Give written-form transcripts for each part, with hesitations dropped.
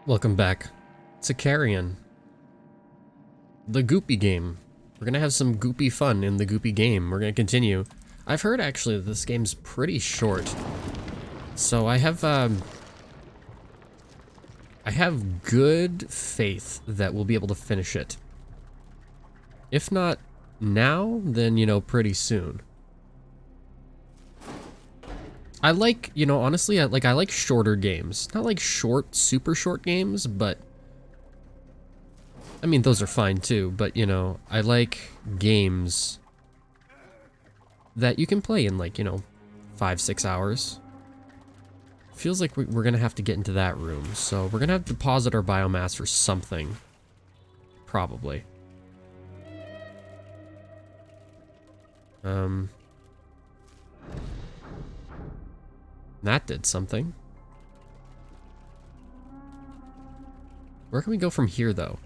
Welcome back to Carrion, the Goopy game. We're gonna have some goopy fun in the Goopy game. We're gonna continue. I've heard actually that this game's pretty short, so I have good faith that we'll be able to finish it. If not now, then pretty soon. I like, honestly, I like shorter games. Not like short, super short games, but I mean, those are fine too, but I like games that you can play in like, 5-6 hours. Feels like we're gonna have to get into that room, so we're gonna have to deposit our biomass for something. Probably. That did something. Where can we go from here, though?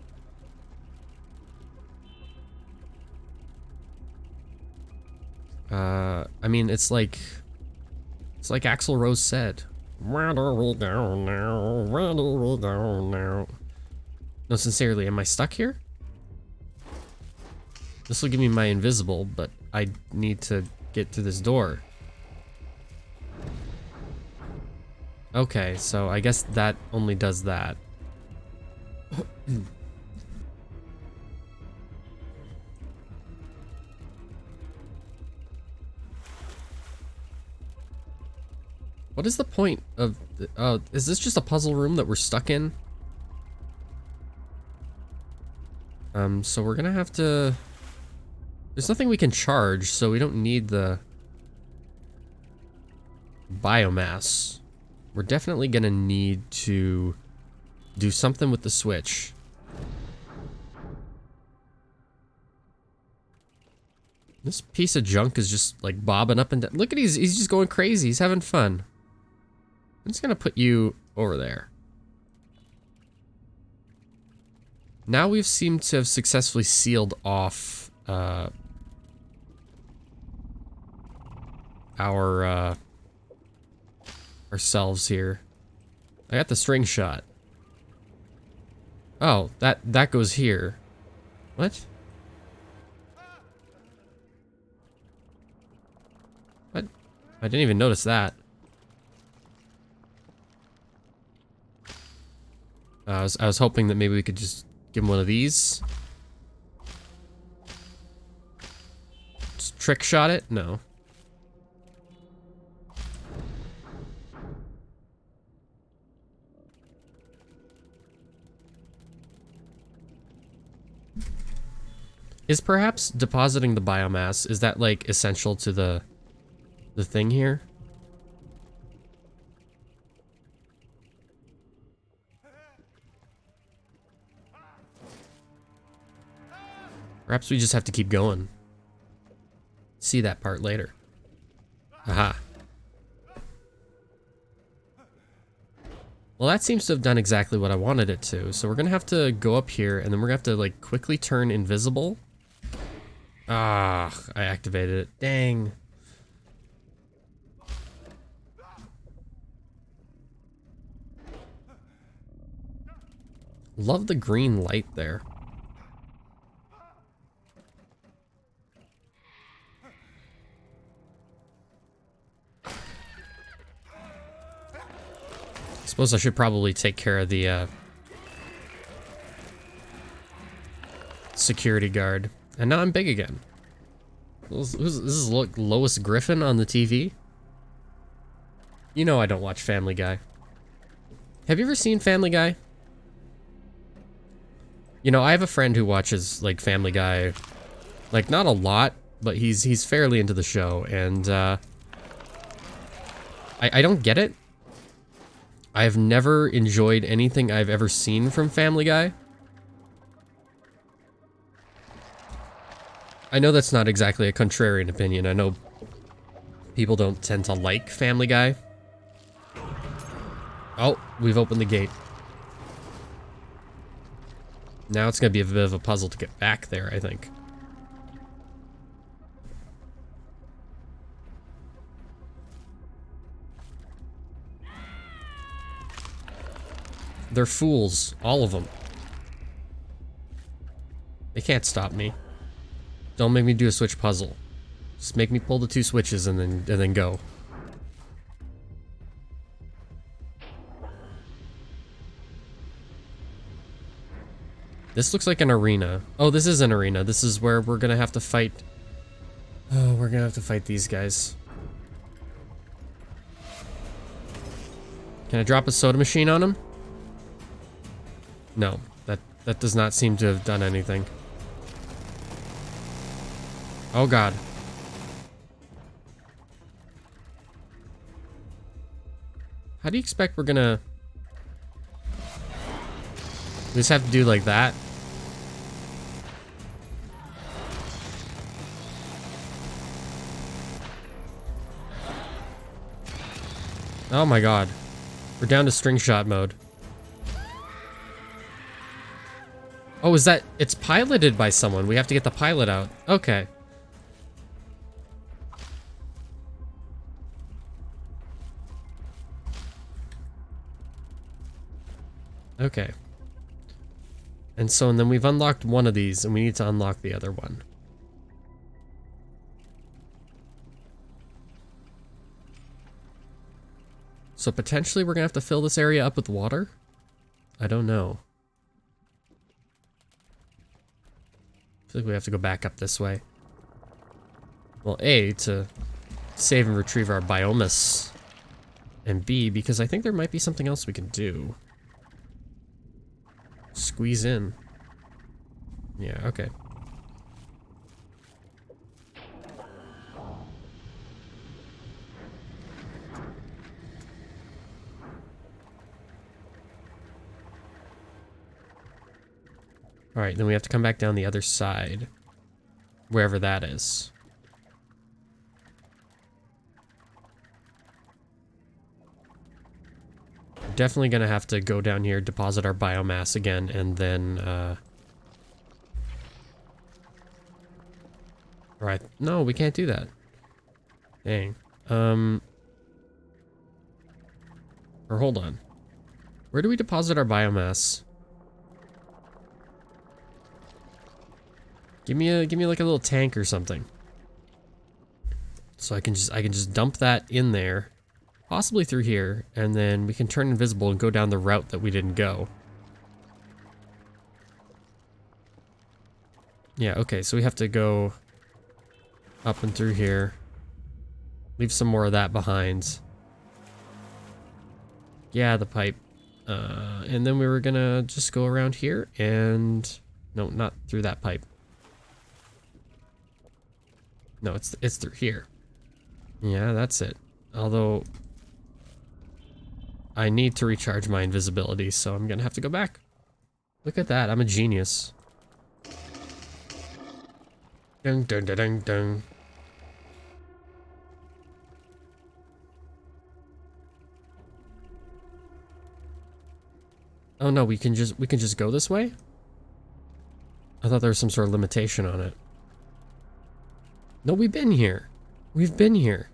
I mean, it's like Axl Rose said. Where do we go now? Where do we go now? No, sincerely, am I stuck here? This will give me my invisible, but I need to get through this door. Okay, so I guess that only does that. What is the point of... is this just a puzzle room that we're stuck in? So we're gonna have to... There's nothing we can charge, so we don't need the... biomass. We're definitely gonna need to do something with the switch. This piece of junk is just like bobbing up and down. Look at he's just going crazy. He's having fun. I'm just gonna put you over there. Now we've seemed to have successfully sealed off our ourselves here. I got the string shot. Oh, that goes here. What? What? I didn't even notice that. I was hoping that maybe we could just give him one of these. Just trick shot it? No. Is perhaps depositing the biomass, is that like essential to the thing here? Perhaps we just have to keep going. See that part later. Aha. Well, that seems to have done exactly what I wanted it to. So we're gonna have to go up here, and then we're gonna have to like quickly turn invisible. Ah, I activated it. Dang. Love the green light there. Suppose I should probably take care of the security guard. And now I'm big again. This is Lois Griffin on the TV? You know I don't watch Family Guy. Have you ever seen Family Guy? You know, I have a friend who watches like Family Guy, like not a lot, but he's fairly into the show, and I don't get it. I've never enjoyed anything I've ever seen from Family Guy. I know that's not exactly a contrarian opinion. I know people don't tend to like Family Guy. Oh, we've opened the gate. Now it's gonna be a bit of a puzzle to get back there, I think. They're fools. All of them. They can't stop me. Don't make me do a switch puzzle. Just make me pull the 2 switches and then go. This looks like an arena. Oh, this is an arena. This is where we're gonna have to fight. Oh, we're gonna have to fight these guys. Can I drop a soda machine on him? No, that does not seem to have done anything. Oh god. How do you expect we're gonna... We just have to do like that? Oh my god. We're down to string shot mode. Oh, is that... It's piloted by someone. We have to get the pilot out. Okay. Okay. And then we've unlocked one of these, and we need to unlock the other one. So potentially we're gonna have to fill this area up with water? I don't know. I feel like we have to go back up this way. Well, A, to save and retrieve our biomas. And B, because I think there might be something else we can do. Squeeze in. Yeah, okay. Alright, then we have to come back down the other side. Wherever that is. Definitely gonna have to go down here, deposit our biomass again, and then, Alright, no, we can't do that. Dang. Or hold on. Where do we deposit our biomass? Give me like a little tank or something. So I can just dump that in there. Possibly through here, and then we can turn invisible and go down the route that we didn't go. Yeah, okay, so we have to go up and through here. Leave some more of that behind. Yeah, the pipe. And then we were gonna just go around here and... No, not through that pipe. No, it's through here. Yeah, that's it. Although... I need to recharge my invisibility, so I'm gonna have to go back. Look at that, I'm a genius. Dun dun dun dun dun. Oh no, we can just go this way? I thought there was some sort of limitation on it. No, we've been here. We've been here.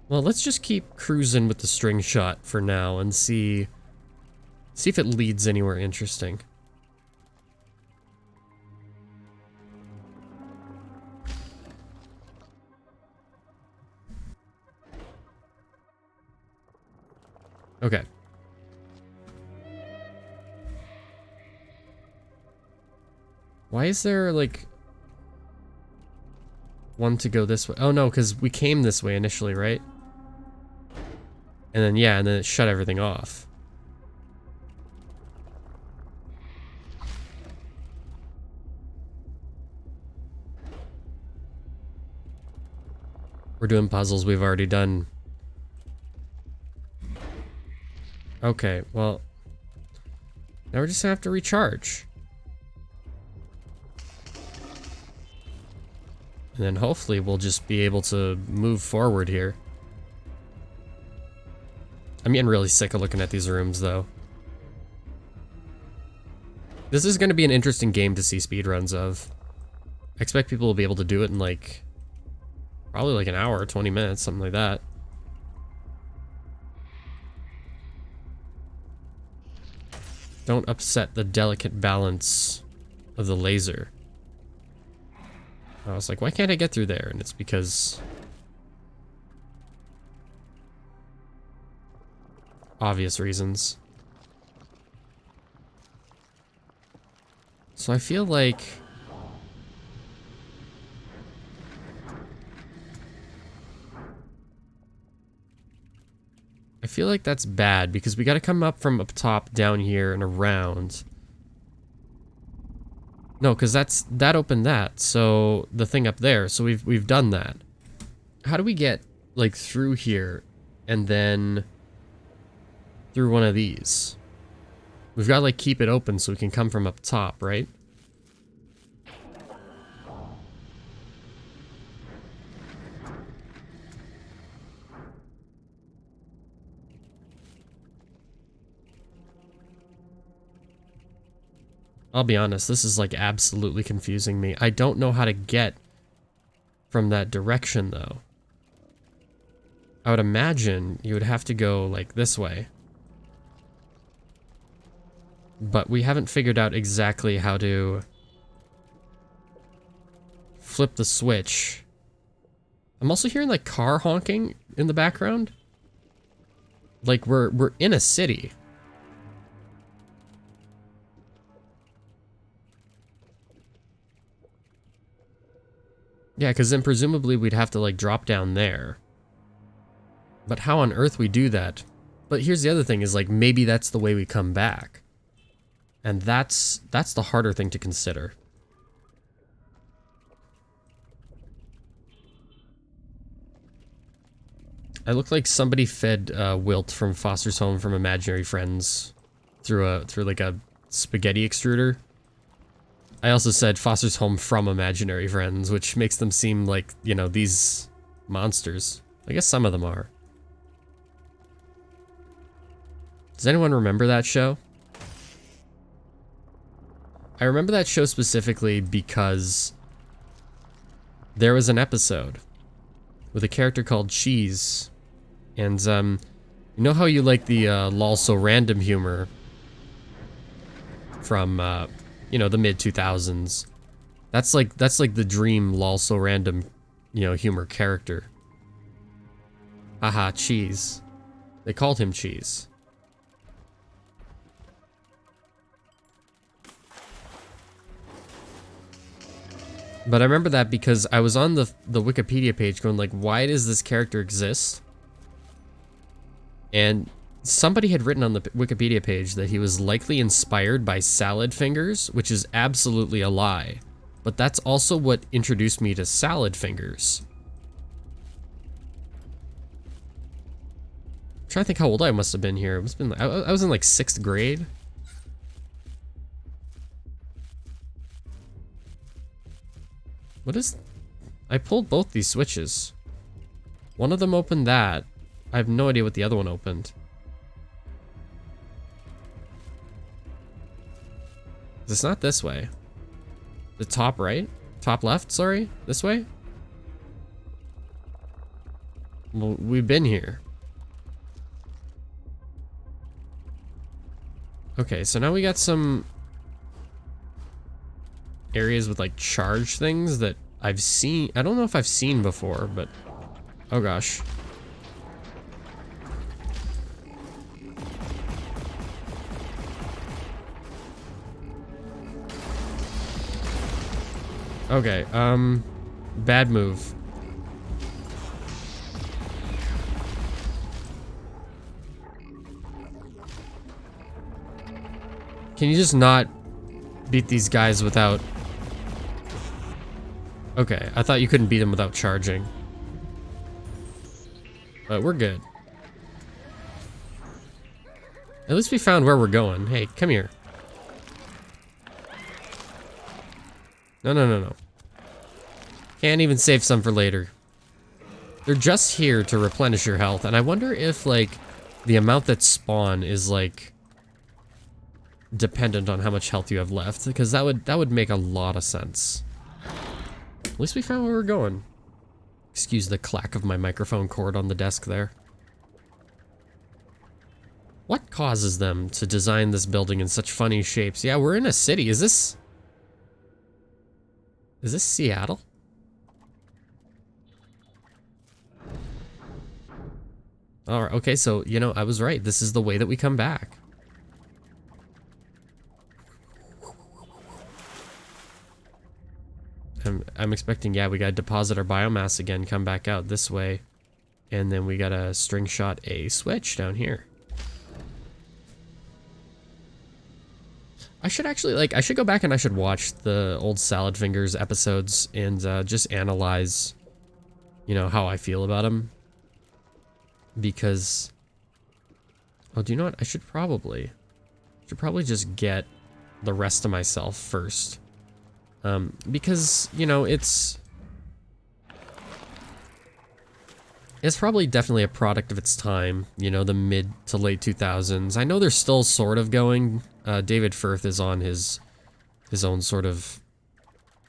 Well, let's just keep cruising with the string shot for now and see if it leads anywhere interesting. Okay. Why is there, like, one to go this way? Oh, no, because we came this way initially, right? And then, yeah, and then it shut everything off. We're doing puzzles we've already done. Okay, well, now we're just gonna have to recharge. And then hopefully we'll just be able to move forward here. I'm getting really sick of looking at these rooms, though. This is going to be an interesting game to see speedruns of. I expect people will be able to do it in, like, Probably like an hour, 20 minutes, something like that. Don't upset the delicate balance of the laser. I was like, why can't I get through there? And it's because... obvious reasons. So I feel like... that's bad because we gotta come up from up top, down here, and around. No, because that opened that, so the thing up there, so we've done that. How do we get, like, through here, and then through one of these? We've got to, like, keep it open so we can come from up top, right? I'll be honest, this is like absolutely confusing me. I don't know how to get from that direction though. I would imagine you would have to go like this way. But we haven't figured out exactly how to flip the switch. I'm also hearing like car honking in the background. Like we're in a city. Yeah, because then presumably we'd have to, like, drop down there. But how on earth we do that? But here's the other thing, is, like, maybe that's the way we come back. And that's the harder thing to consider. I look like somebody fed Wilt from Foster's Home from Imaginary Friends through like a spaghetti extruder. I also said Foster's Home from Imaginary Friends, which makes them seem like, you know, these monsters. I guess some of them are. Does anyone remember that show? I remember that show specifically because there was an episode with a character called Cheese. And, you know how you like the lol so random humor from, you know, the mid-2000s. That's like the dream lol so random, you know, humor character. Haha, Cheese. They called him Cheese. But I remember that because I was on the Wikipedia page going like, why does this character exist? And somebody had written on the Wikipedia page that he was likely inspired by salad fingers, which is absolutely a lie. But that's also what introduced me to salad fingers. I'm trying to think how old I must have been here. It must have been, I was in like 6th grade. What is... I pulled both these switches. One of them opened that. I have no idea what the other one opened. It's not this way. The top right? Top left, sorry? This way? Well, we've been here. Okay, so now we got some areas with like charge things that I've seen. I don't know if I've seen before, but oh gosh. Okay, bad move. Can you just not beat these guys without... Okay, I thought you couldn't beat them without charging. But we're good. At least we found where we're going. Hey, come here. No, no, no, no. Can't even save some for later. They're just here to replenish your health, and I wonder if, like, the amount that spawn is, like, dependent on how much health you have left, because that would make a lot of sense. At least we found where we're going. Excuse the clack of my microphone cord on the desk there. What causes them to design this building in such funny shapes? Yeah, we're in a city. Is this Seattle? Alright, okay, so, you know, I was right. This is the way that we come back. I'm expecting, yeah, we gotta deposit our biomass again, come back out this way. And then we gotta string shot a switch down here. I should actually, like, I should go back and I should watch the old Salad Fingers episodes and just analyze, you know, how I feel about them. Because, oh, do you know what? I should probably just get the rest of myself first. Because, you know, it's probably definitely a product of its time, you know, the mid to late 2000s. I know they're still sort of going. David Firth is on his own sort of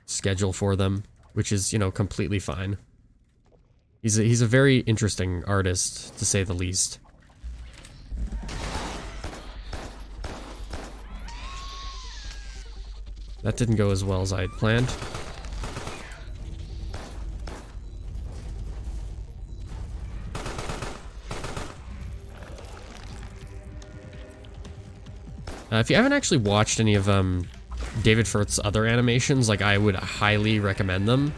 schedule for them, which is, you know, completely fine. He's a very interesting artist, to say the least. That didn't go as well as I had planned. If you haven't actually watched any of David Firth's other animations, like, I would highly recommend them.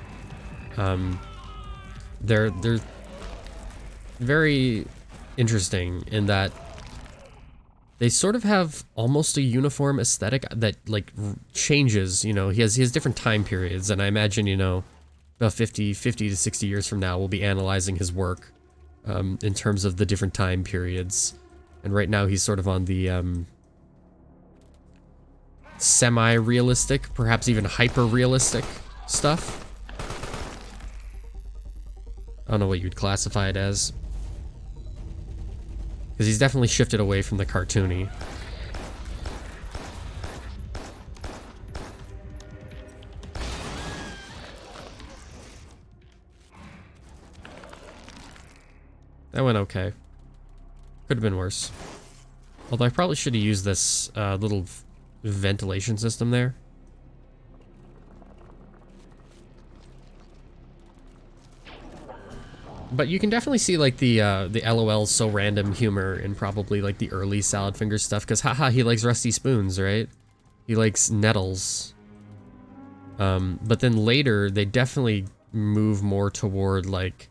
They're very interesting in that they sort of have almost a uniform aesthetic that, like, changes, you know. He has different time periods, and I imagine, you know, about 50 to 60 years from now, we'll be analyzing his work in terms of the different time periods. And right now he's sort of on the semi-realistic, perhaps even hyper-realistic stuff. I don't know what you'd classify it as. Because he's definitely shifted away from the cartoony. That went okay. Could have been worse. Although I probably should have used this little ventilation system there. But you can definitely see, like, the LOL so random humor in probably, like, the early Salad Fingers stuff, because haha, he likes rusty spoons, right? He likes nettles. But then later, they definitely move more toward, like,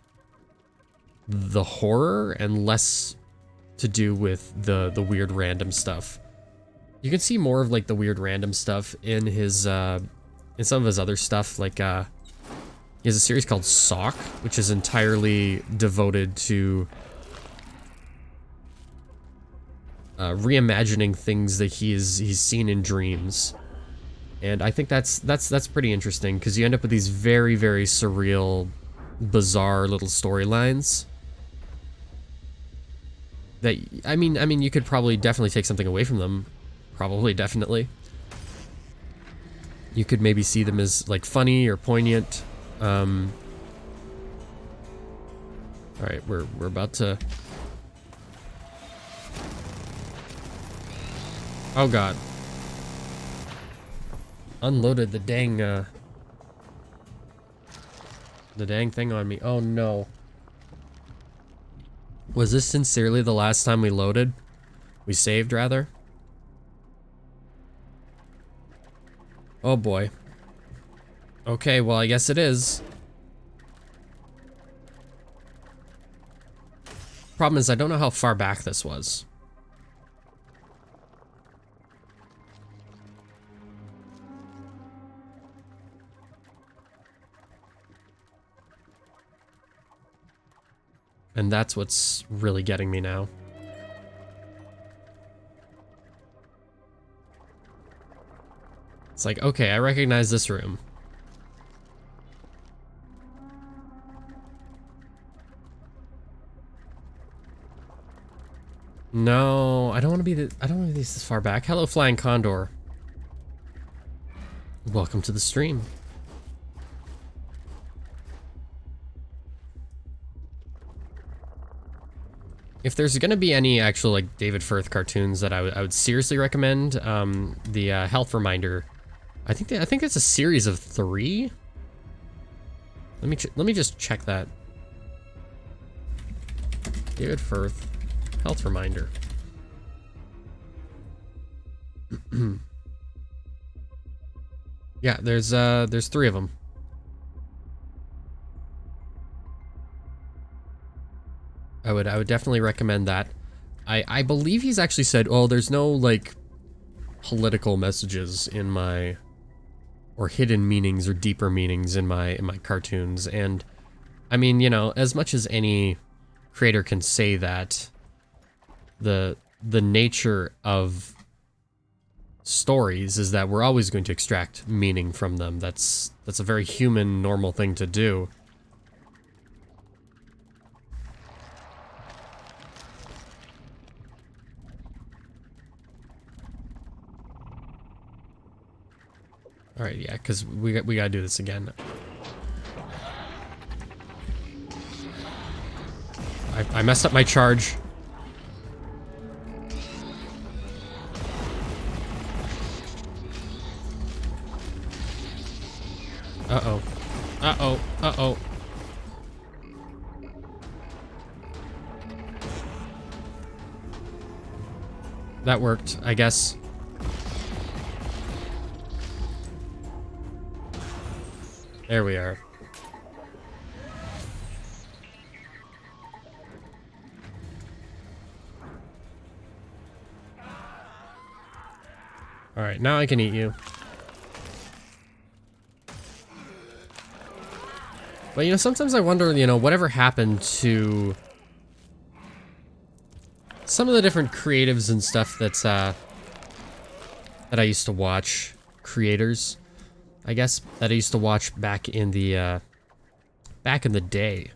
the horror and less to do with the weird random stuff. You can see more of, like, the weird random stuff in his, in some of his other stuff, like, he has a series called Sock, which is entirely devoted to reimagining things that he's seen in dreams. And I think that's pretty interesting, because you end up with these very, very surreal, bizarre little storylines. That, I mean, you could probably definitely take something away from them. Probably, definitely. You could maybe see them as, like, funny or poignant. Alright, we're about to... Oh god. Unloaded the dang thing on me. Oh no. Was this sincerely the last time we loaded? We saved, rather? Oh boy. Okay, well, I guess it is. Problem is, I don't know how far back this was. And that's what's really getting me now. It's like, okay, I recognize this room. No, I don't want to be I don't want to be this far back. Hello, Flying Condor. Welcome to the stream. if there's gonna be any actual like David Firth cartoons that I would seriously recommend, the Health Reminder. I think it's a series of 3. Let me just check that. David Firth, Health Reminder. Yeah, there's 3 of them. I would definitely recommend that. I believe he's actually said, oh, there's no like political messages in my, or hidden meanings or deeper meanings in my cartoons. And I mean, you know, as much as any creator can say that, the nature of stories is that we're always going to extract meaning from them. That's a very human, normal thing to do. All right, yeah, because we gotta do this again. I messed up my charge. Uh-oh. Uh-oh. Uh-oh. That worked, I guess. There we are. All right, now I can eat you. But, you know, sometimes I wonder, you know, whatever happened to some of the different creatives and stuff that's, that I used to watch. Creators, I guess, that I used to watch back in the day.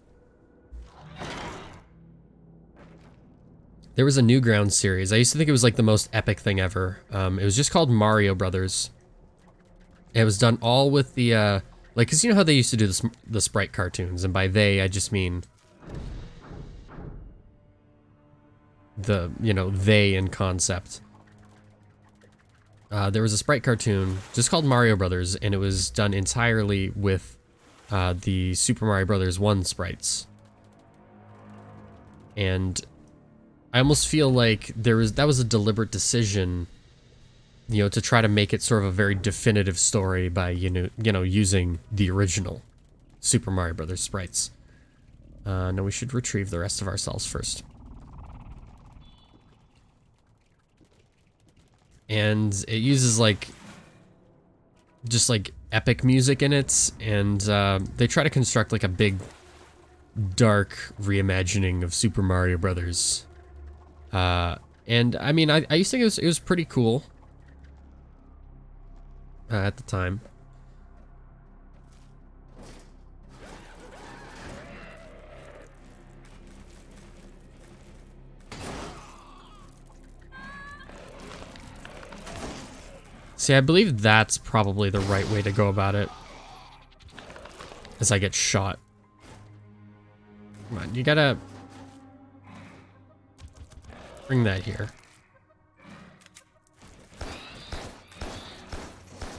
There was a Newgrounds series. I used to think it was like the most epic thing ever. It was just called Mario Brothers. It was done all with the, like, cause you know how they used to do the sprite cartoons, and by they, I just mean the, you know, they in concept. There was a sprite cartoon just called Mario Brothers, and it was done entirely with the Super Mario Brothers 1 sprites. And I almost feel like that was a deliberate decision, you know, to try to make it sort of a very definitive story by, you know, using the original Super Mario Brothers sprites. No, we should retrieve the rest of ourselves first. And it uses like just like epic music in it, and they try to construct like a big dark reimagining of Super Mario Brothers. And I mean, I used to think it was pretty cool at the time. See, I believe that's probably the right way to go about it. As I get shot. Come on, you gotta bring that here.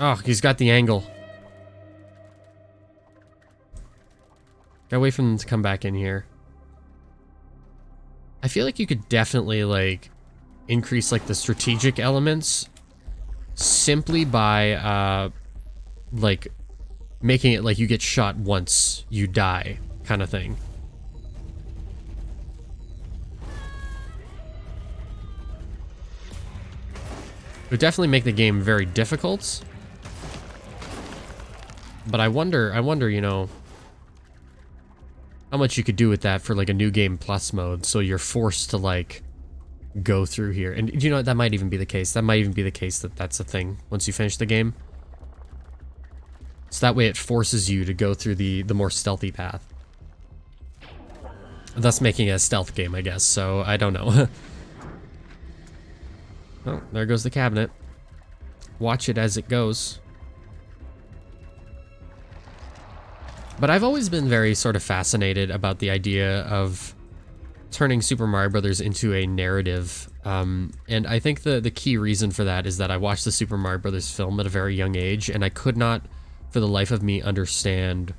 Oh, he's got the angle. Gotta wait for them to come back in here. I feel like you could definitely, like, increase, like, the strategic elements simply by, like, making it like you get shot once you die, kind of thing. It would definitely make the game very difficult. But I wonder, you know, how much you could do with that for, like, a new game plus mode, so you're forced to, like, go through here. And you know, that might even be the case. That might even be the case that that's a thing once you finish the game. So that way it forces you to go through the more stealthy path. Thus making it a stealth game, I guess. So, I don't know. Oh, there goes the cabinet. Watch it as it goes. But I've always been very sort of fascinated about the idea of turning Super Mario Brothers into a narrative. And I think the key reason for that is that I watched the Super Mario Brothers film at a very young age, and I could not, for the life of me, understand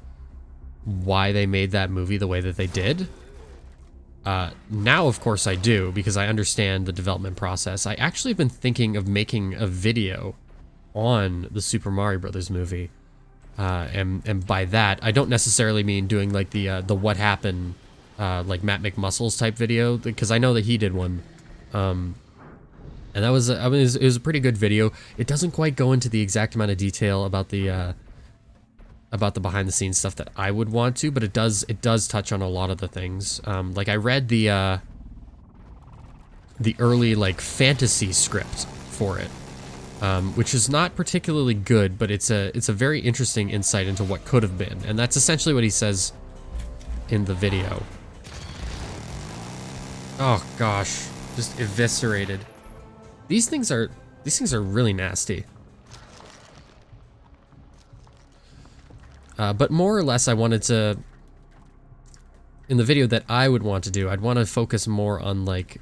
why they made that movie the way that they did. Now, of course, I do, because I understand the development process. I actually have been thinking of making a video on the Super Mario Brothers movie. And by that, I don't necessarily mean doing like the what happened, like Matt McMuscles type video, because I know that he did one. And that was, I mean, it was a pretty good video. It doesn't quite go into the exact amount of detail about the behind the scenes stuff that I would want to, but it does touch on a lot of the things. Like I read the early like fantasy script for it. Which is not particularly good, but it's a very interesting insight into what could have been, and that's essentially what he says in the video. Oh gosh, just eviscerated. These things are really nasty. But more or less, I wanted to, in the video that I would want to do, I'd want to focus more on like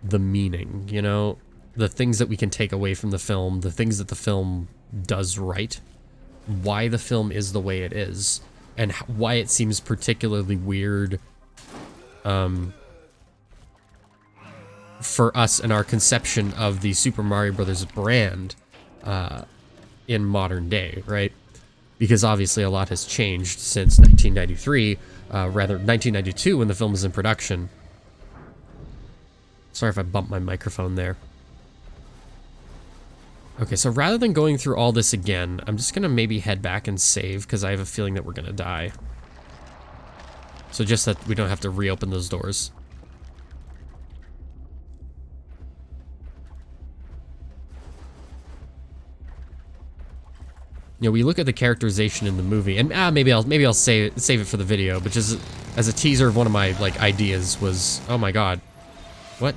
the meaning, you know? The things that we can take away from the film, the things that the film does right, why the film is the way it is, and why it seems particularly weird for us and our conception of the Super Mario Brothers brand in modern day, right? Because obviously a lot has changed since 1993, rather 1992 when the film was in production. Sorry if I bumped my microphone there. Okay, so rather than going through all this again, I'm just gonna maybe head back and save, because I have a feeling that we're gonna die. So just that we don't have to reopen those doors. You know, we look at the characterization in the movie, and maybe I'll save it for the video, but just as a teaser of one of my like ideas was, oh my god, what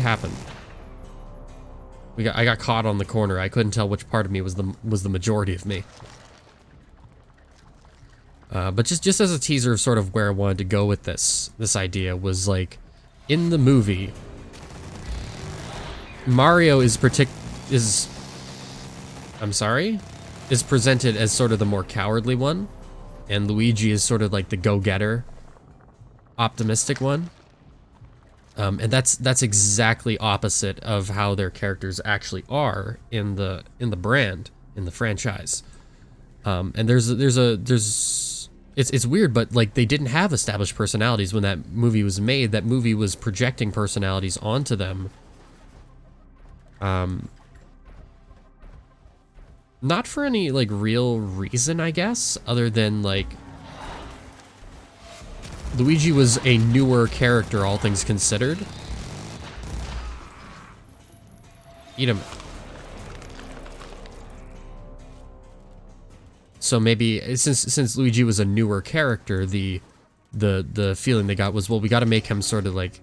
happened? I got caught on the corner. I couldn't tell which part of me was the majority of me. But just as a teaser of sort of where I wanted to go with this idea was like, in the movie, Mario is presented as sort of the more cowardly one, and Luigi is sort of like the go-getter, optimistic one. And that's exactly opposite of how their characters actually are in the brand, in the franchise. And it's weird, but like they didn't have established personalities when that movie was made. That movie was projecting personalities onto them. Not for any like real reason, I guess, other than like Luigi was a newer character, all things considered. Eat him. So maybe since Luigi was a newer character, the feeling they got was, well, we got to make him sort of like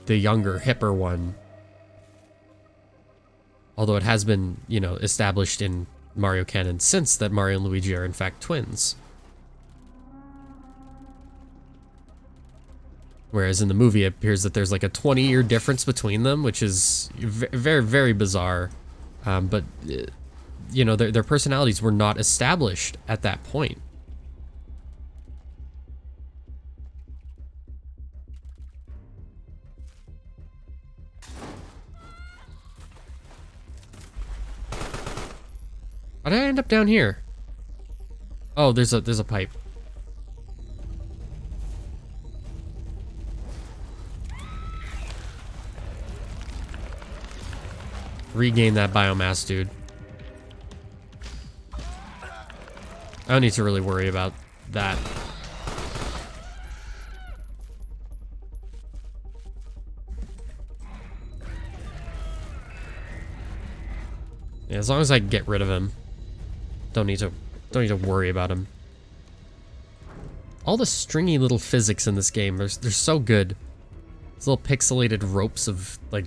the younger, hipper one. Although it has been, you know, established in Mario canon since that Mario and Luigi are in fact twins. Whereas in the movie, it appears that there's like a 20-year difference between them, which is very, very bizarre. But, you know, their personalities were not established at that point. How did I end up down here? Oh, there's a pipe. Regain that biomass, dude. I don't need to really worry about that. Yeah, as long as I can get rid of him. Don't need to worry about him. All the stringy little physics in this game, they're so good. These little pixelated ropes of like,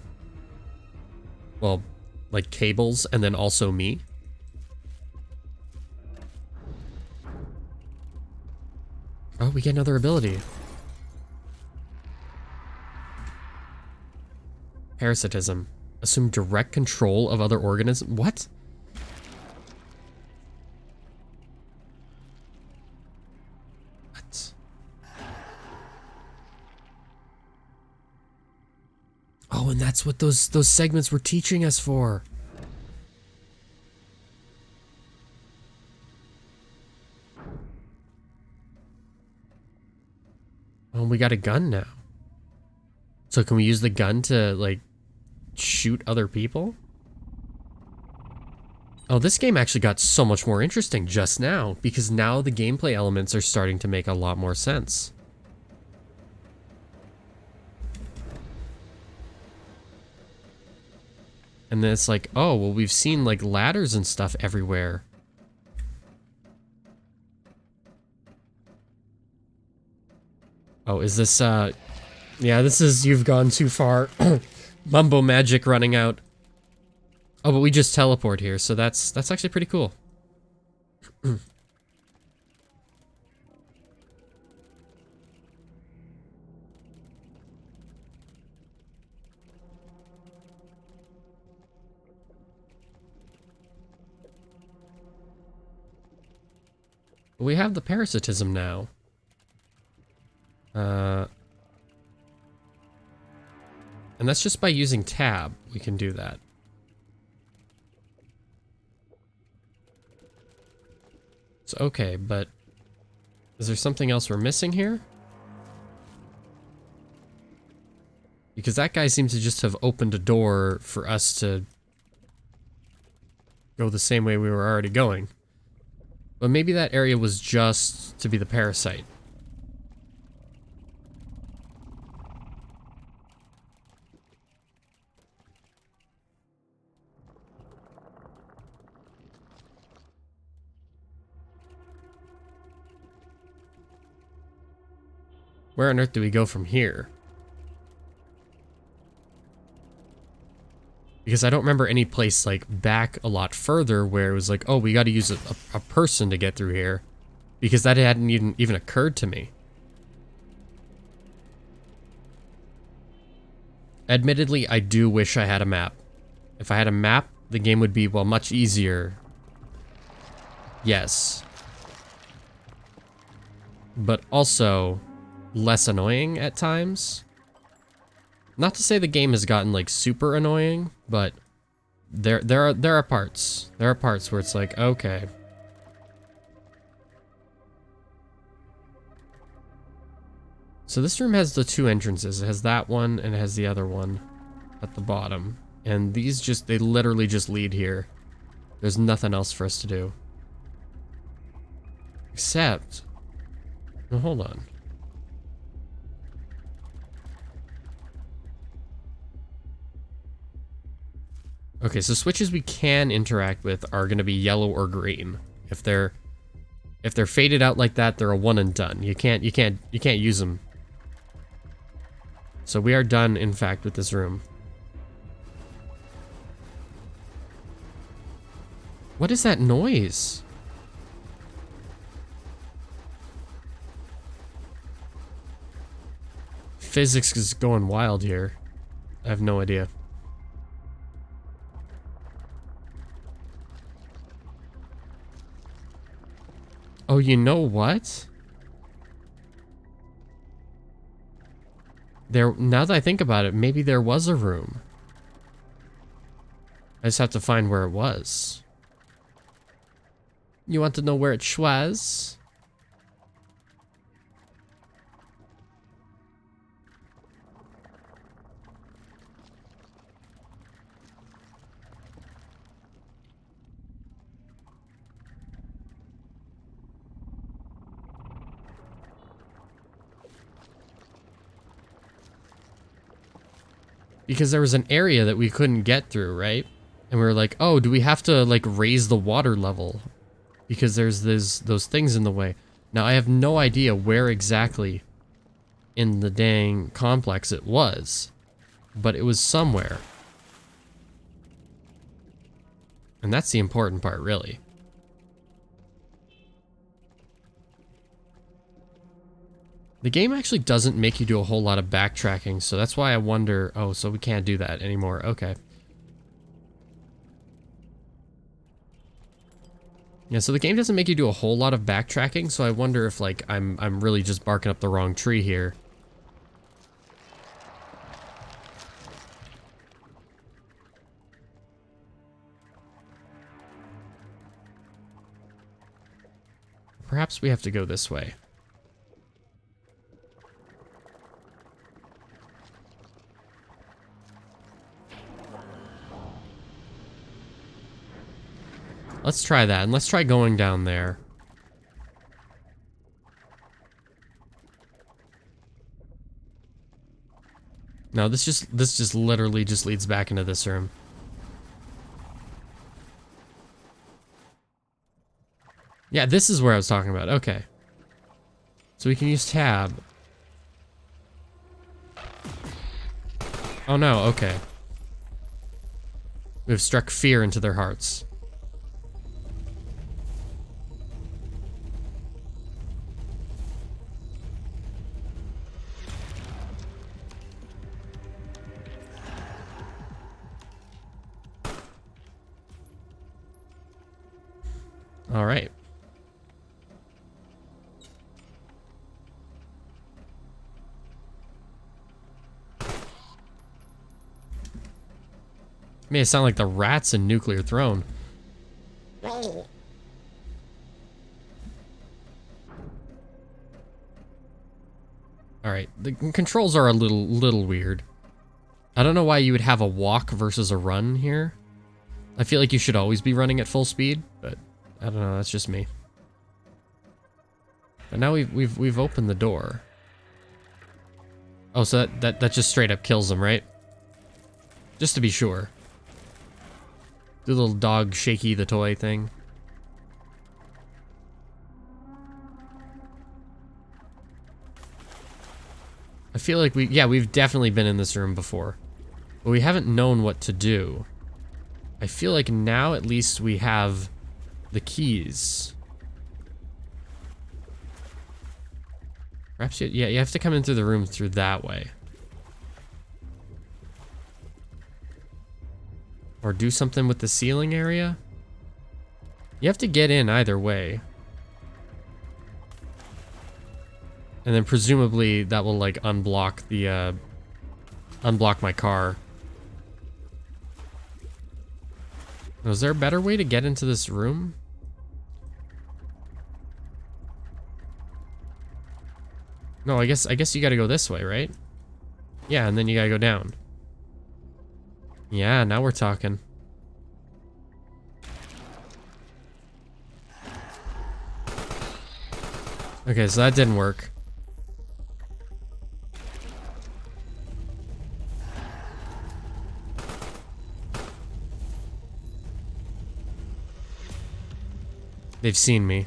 well, like cables, and then also me. Oh, we get another ability. Parasitism. Assume direct control of other organisms. What? What? Oh, and that's what those segments were teaching us for. Oh, we got a gun now. So can we use the gun to, like, shoot other people? Oh, this game actually got so much more interesting just now, because now the gameplay elements are starting to make a lot more sense. And then it's like, oh, well, we've seen, like, ladders and stuff everywhere. Oh, is this, yeah, this is You've Gone Too Far. Mumbo magic running out. Oh, but we just teleport here, so that's actually pretty cool. We have the parasitism now. And that's just by using tab, we can do that. So, okay, but is there something else we're missing here? Because that guy seems to just have opened a door for us to go the same way we were already going. But maybe that area was just to be the parasite. Where on earth do we go from here? Because I don't remember any place, like, back a lot further where it was like, oh, we got to use a person to get through here. Because that hadn't even occurred to me. Admittedly, I do wish I had a map. If I had a map, the game would be, well, much easier. Yes. But also less annoying at times. Not to say the game has gotten, like, super annoying, but there are parts. There are parts where it's like, okay. So this room has the two entrances. It has that one and it has the other one at the bottom. And these just, they literally just lead here. There's nothing else for us to do. Except, no, hold on. Okay, so switches we can interact with are going to be yellow or green. If they're faded out like that, they're a one and done. You can't use them. So we are done, in fact, with this room. What is that noise? Physics is going wild here. I have no idea. Oh, you know what? Now that I think about it, maybe there was a room. I just have to find where it was. You want to know where it was? Because there was an area that we couldn't get through, right? And we were like, oh, do we have to, like, raise the water level? Because there's those things in the way. Now, I have no idea where exactly in the dang complex it was. But it was somewhere. And that's the important part, really. The game actually doesn't make you do a whole lot of backtracking, so that's why I wonder... Oh, so we can't do that anymore. Okay. Yeah, so the game doesn't make you do a whole lot of backtracking, so I wonder if, like, I'm really just barking up the wrong tree here. Perhaps we have to go this way. Let's try that, and let's try going down there. No, this just literally just leads back into this room. Yeah, this is where I was talking about. Okay. So we can use tab. Oh no, okay. We've struck fear into their hearts. All right. May sound like the rats in Nuclear Throne. All right, the controls are a little weird. I don't know why you would have a walk versus a run here. I feel like you should always be running at full speed, but I don't know, that's just me. But now we've opened the door. Oh, so that just straight up kills them, right? Just to be sure. Do the little dog shaky the toy thing. I feel like we've definitely been in this room before, but we haven't known what to do. I feel like now at least we have the keys. Perhaps you have to come in through the room through that way. Or do something with the ceiling area. You have to get in either way. And then presumably that will like unblock the unblock my car. Was there a better way to get into this room? No, I guess you gotta go this way, right? Yeah, and then you gotta go down. Yeah, now we're talking. Okay, so that didn't work. They've seen me.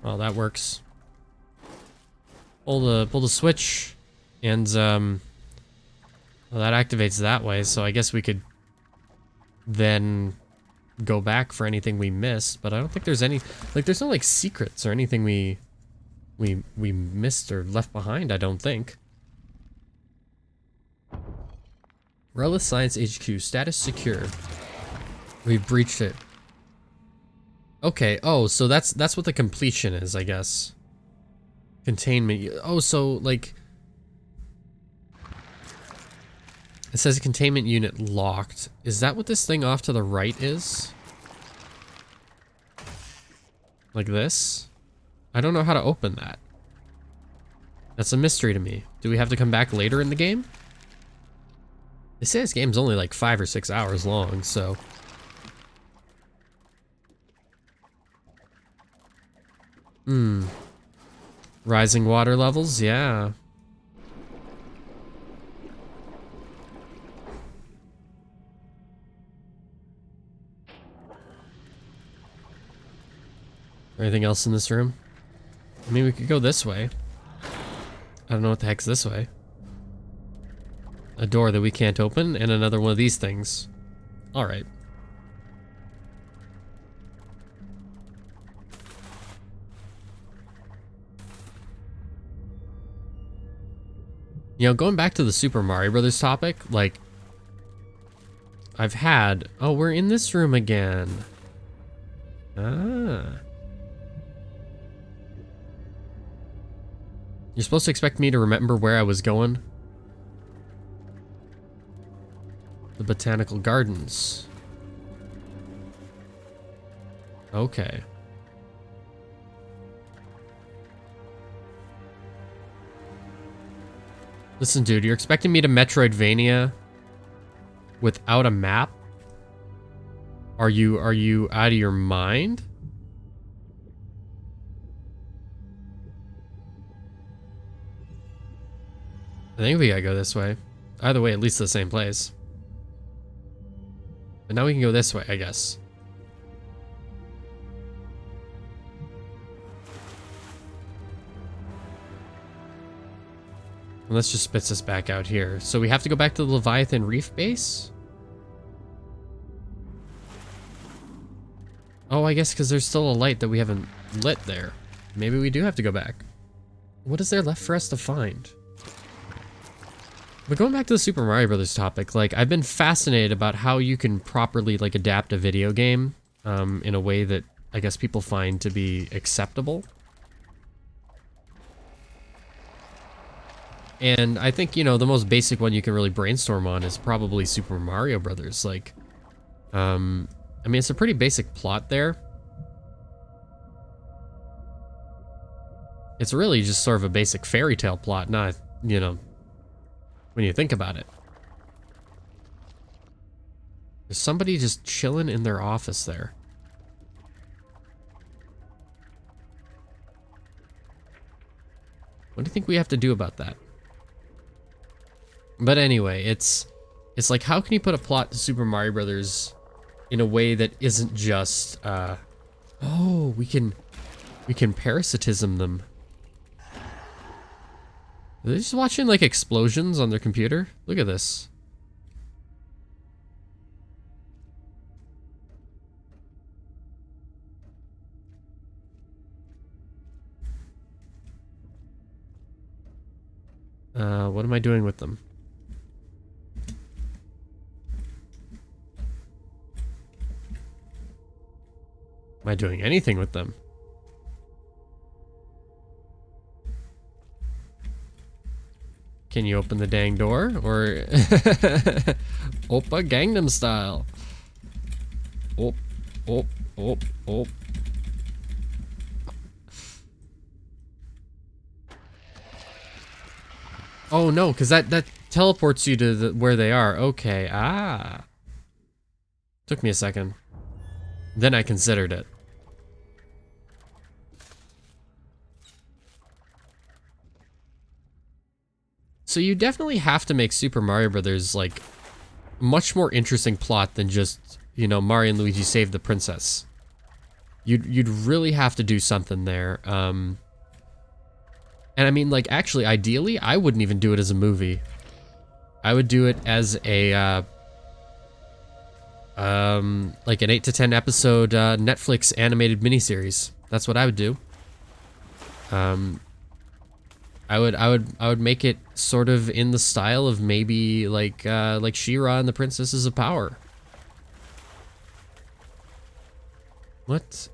Well, that works. Pull the switch, and well, that activates that way. So I guess we could then go back for anything we missed. But I don't think there's any there's no like secrets or anything we missed or left behind. I don't think. Relic Science HQ status secure. We've breached it. Okay, oh, so that's what the completion is, I guess. Containment. Oh, so, like... It says containment unit locked. Is that what this thing off to the right is? Like this? I don't know how to open that. That's a mystery to me. Do we have to come back later in the game? They say this game's only like 5 or 6 hours long, so... Rising water levels, yeah. Anything else in this room? I mean, we could go this way. I don't know what the heck's this way. A door that we can't open, and another one of these things. Alright. You know, going back to the Super Mario Brothers topic, like, I've had... Oh, we're in this room again. Ah. You're supposed to expect me to remember where I was going? The Botanical Gardens. Okay. Listen, dude, you're expecting me to Metroidvania without a map? Are you out of your mind? I think we gotta go this way. Either way, at least the same place. But now we can go this way, I guess. Let's just spits us back out here. So we have to go back to the Leviathan Reef base? Oh, I guess because there's still a light that we haven't lit there. Maybe we do have to go back. What is there left for us to find? But going back to the Super Mario Brothers topic, like, I've been fascinated about how you can properly, like, adapt a video game in a way that I guess people find to be acceptable. And I think, you know, the most basic one you can really brainstorm on is probably Super Mario Brothers. Like, I mean, it's a pretty basic plot there. It's really just sort of a basic fairy tale plot, not, you know, when you think about it. There's somebody just chilling in their office there. What do you think we have to do about that? But anyway, it's like, how can you put a plot to Super Mario Brothers in a way that isn't just, oh, we can parasitism them. Are they just watching, like, explosions on their computer? Look at this. What am I doing with them? Am I doing anything with them? Can you open the dang door? Or... Oppa Gangnam Style. Op, op, op, op. Oh no, because that teleports you to where they are. Okay, ah. Took me a second. Then I considered it. So you definitely have to make Super Mario Brothers, like, much more interesting plot than just, you know, Mario and Luigi save the princess. You'd really have to do something there. And I mean, like, actually, ideally, I wouldn't even do it as a movie. I would do it as a, like an 8 to 10 episode, Netflix animated miniseries. That's what I would do. I would make it sort of in the style of maybe like She-Ra and the Princesses of Power. What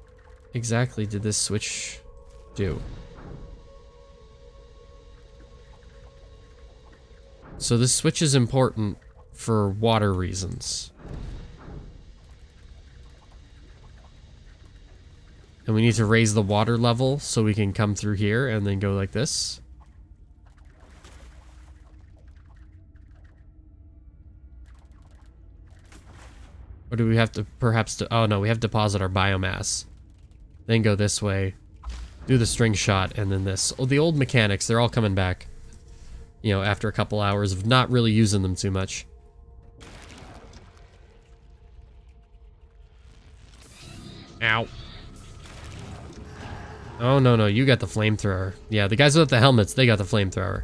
exactly did this switch do? So this switch is important for water reasons. And we need to raise the water level so we can come through here and then go like this. Or do we have to perhaps... oh no, we have to deposit our biomass. Then go this way. Do the string shot and then this. Oh, the old mechanics, they're all coming back. You know, after a couple hours of not really using them too much. Ow. Oh, no, no, you got the flamethrower. Yeah, the guys with the helmets, they got the flamethrower.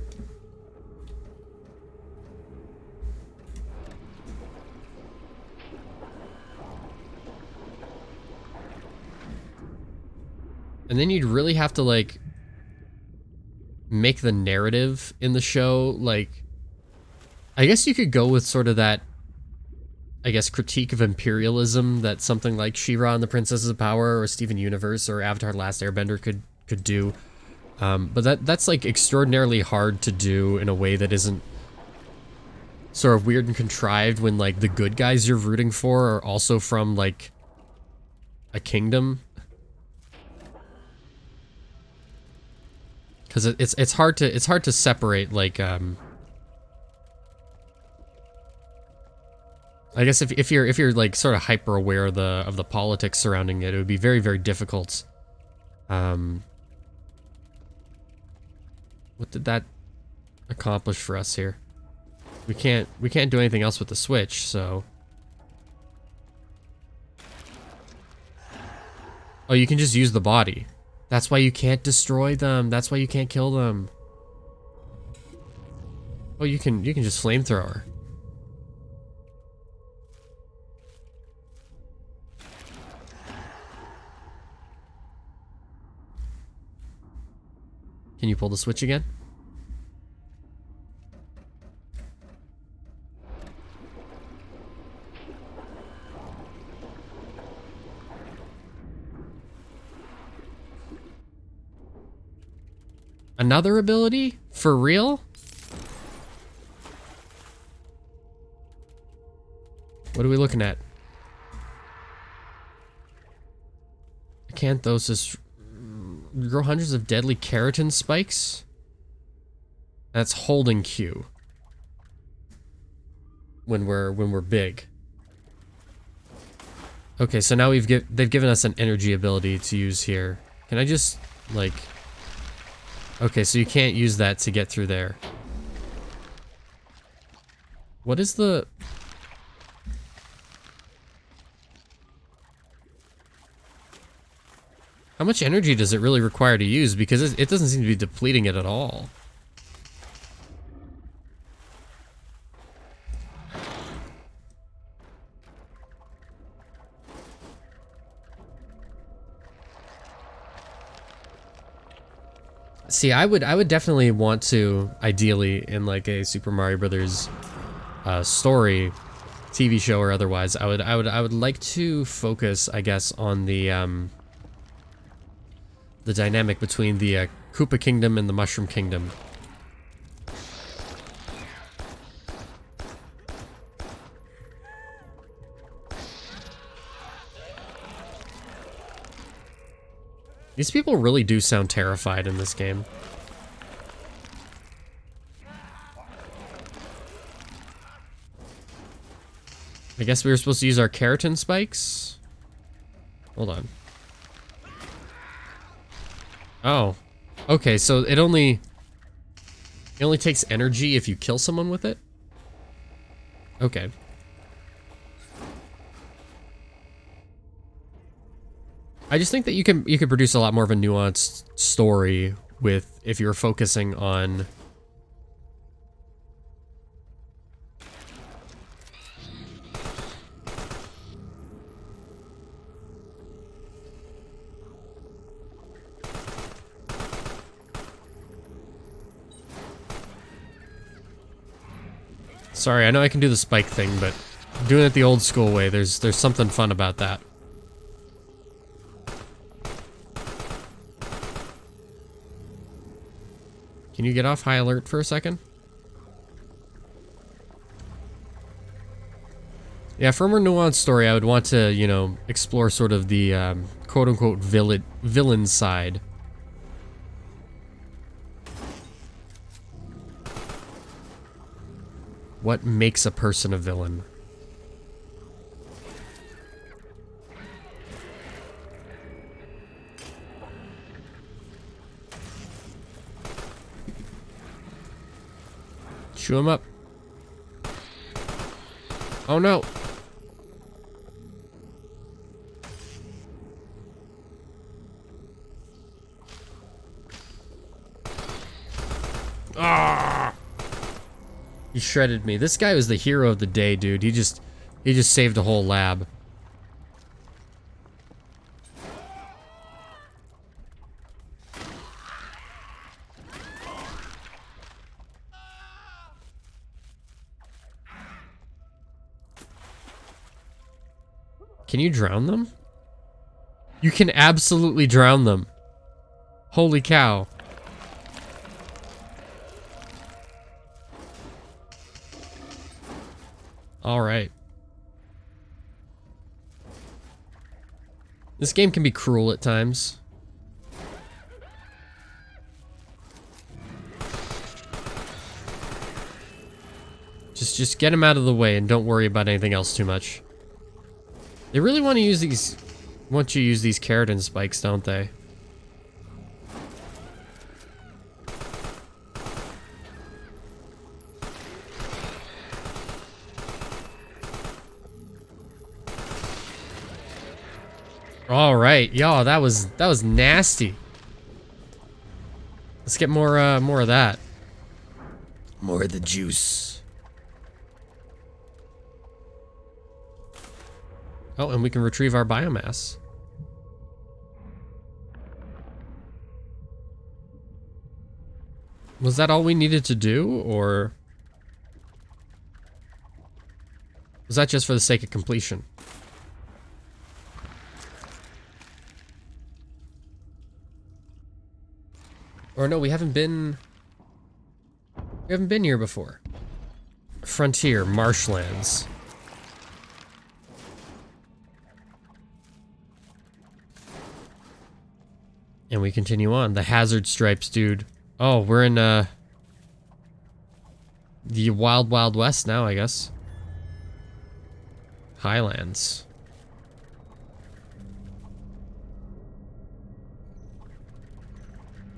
And then you'd really have to, like, make the narrative in the show, like... I guess you could go with sort of that, I guess, critique of imperialism that something like She-Ra and the Princesses of Power or Steven Universe or Avatar: The Last Airbender could do. But that's, like, extraordinarily hard to do in a way that isn't sort of weird and contrived when, like, the good guys you're rooting for are also from, like, a kingdom. Because it's hard to separate, like, I guess if you're like sort of hyper aware of the politics surrounding it, it would be very, very difficult. What did that accomplish for us here? We can't do anything else with the switch, so. Oh, you can just use the body. That's why you can't destroy them. That's why you can't kill them. Oh, you can just flamethrower. Can you pull the switch again? Another ability? For real? What are we looking at? Acanthosis. Grow hundreds of deadly keratin spikes? That's holding Q. When we're big. Okay, so now they've given us an energy ability to use here. Can I just, like... Okay, so you can't use that to get through there. What is the... How much energy does it really require to use? Because it doesn't seem to be depleting it at all. See, I would definitely want to, ideally, in like a Super Mario Brothers story, TV show or otherwise, I would like to focus, I guess, on the dynamic between the Koopa Kingdom and the Mushroom Kingdom. These people really do sound terrified in this game. I guess we were supposed to use our keratin spikes? Hold on. Oh. Okay, so it only takes energy if you kill someone with it? Okay. I just think that you could produce a lot more of a nuanced story with if you're focusing on Sorry, I know I can do the spike thing, but doing it the old school way, there's something fun about that. Can you get off high alert for a second? Yeah, for a more nuanced story, I would want to, you know, explore sort of the quote-unquote villain side. What makes a person a villain? Chew him up. Oh no. Ah! He shredded me. This guy was the hero of the day, dude. He just saved a whole lab. Can you drown them? You can absolutely drown them. Holy cow. All right. This game can be cruel at times. Just get him out of the way and don't worry about anything else too much. They really want to use these, want you to use these Carrion spikes, don't they? All right, y'all, that was nasty. Let's get more of that. More of the juice. Oh, and we can retrieve our biomass. Was that all we needed to do, or was that just for the sake of completion? Or no, we haven't been here before. Frontier, marshlands. And we continue on. The hazard stripes, dude. Oh, we're in the wild, wild west now, I guess. Highlands.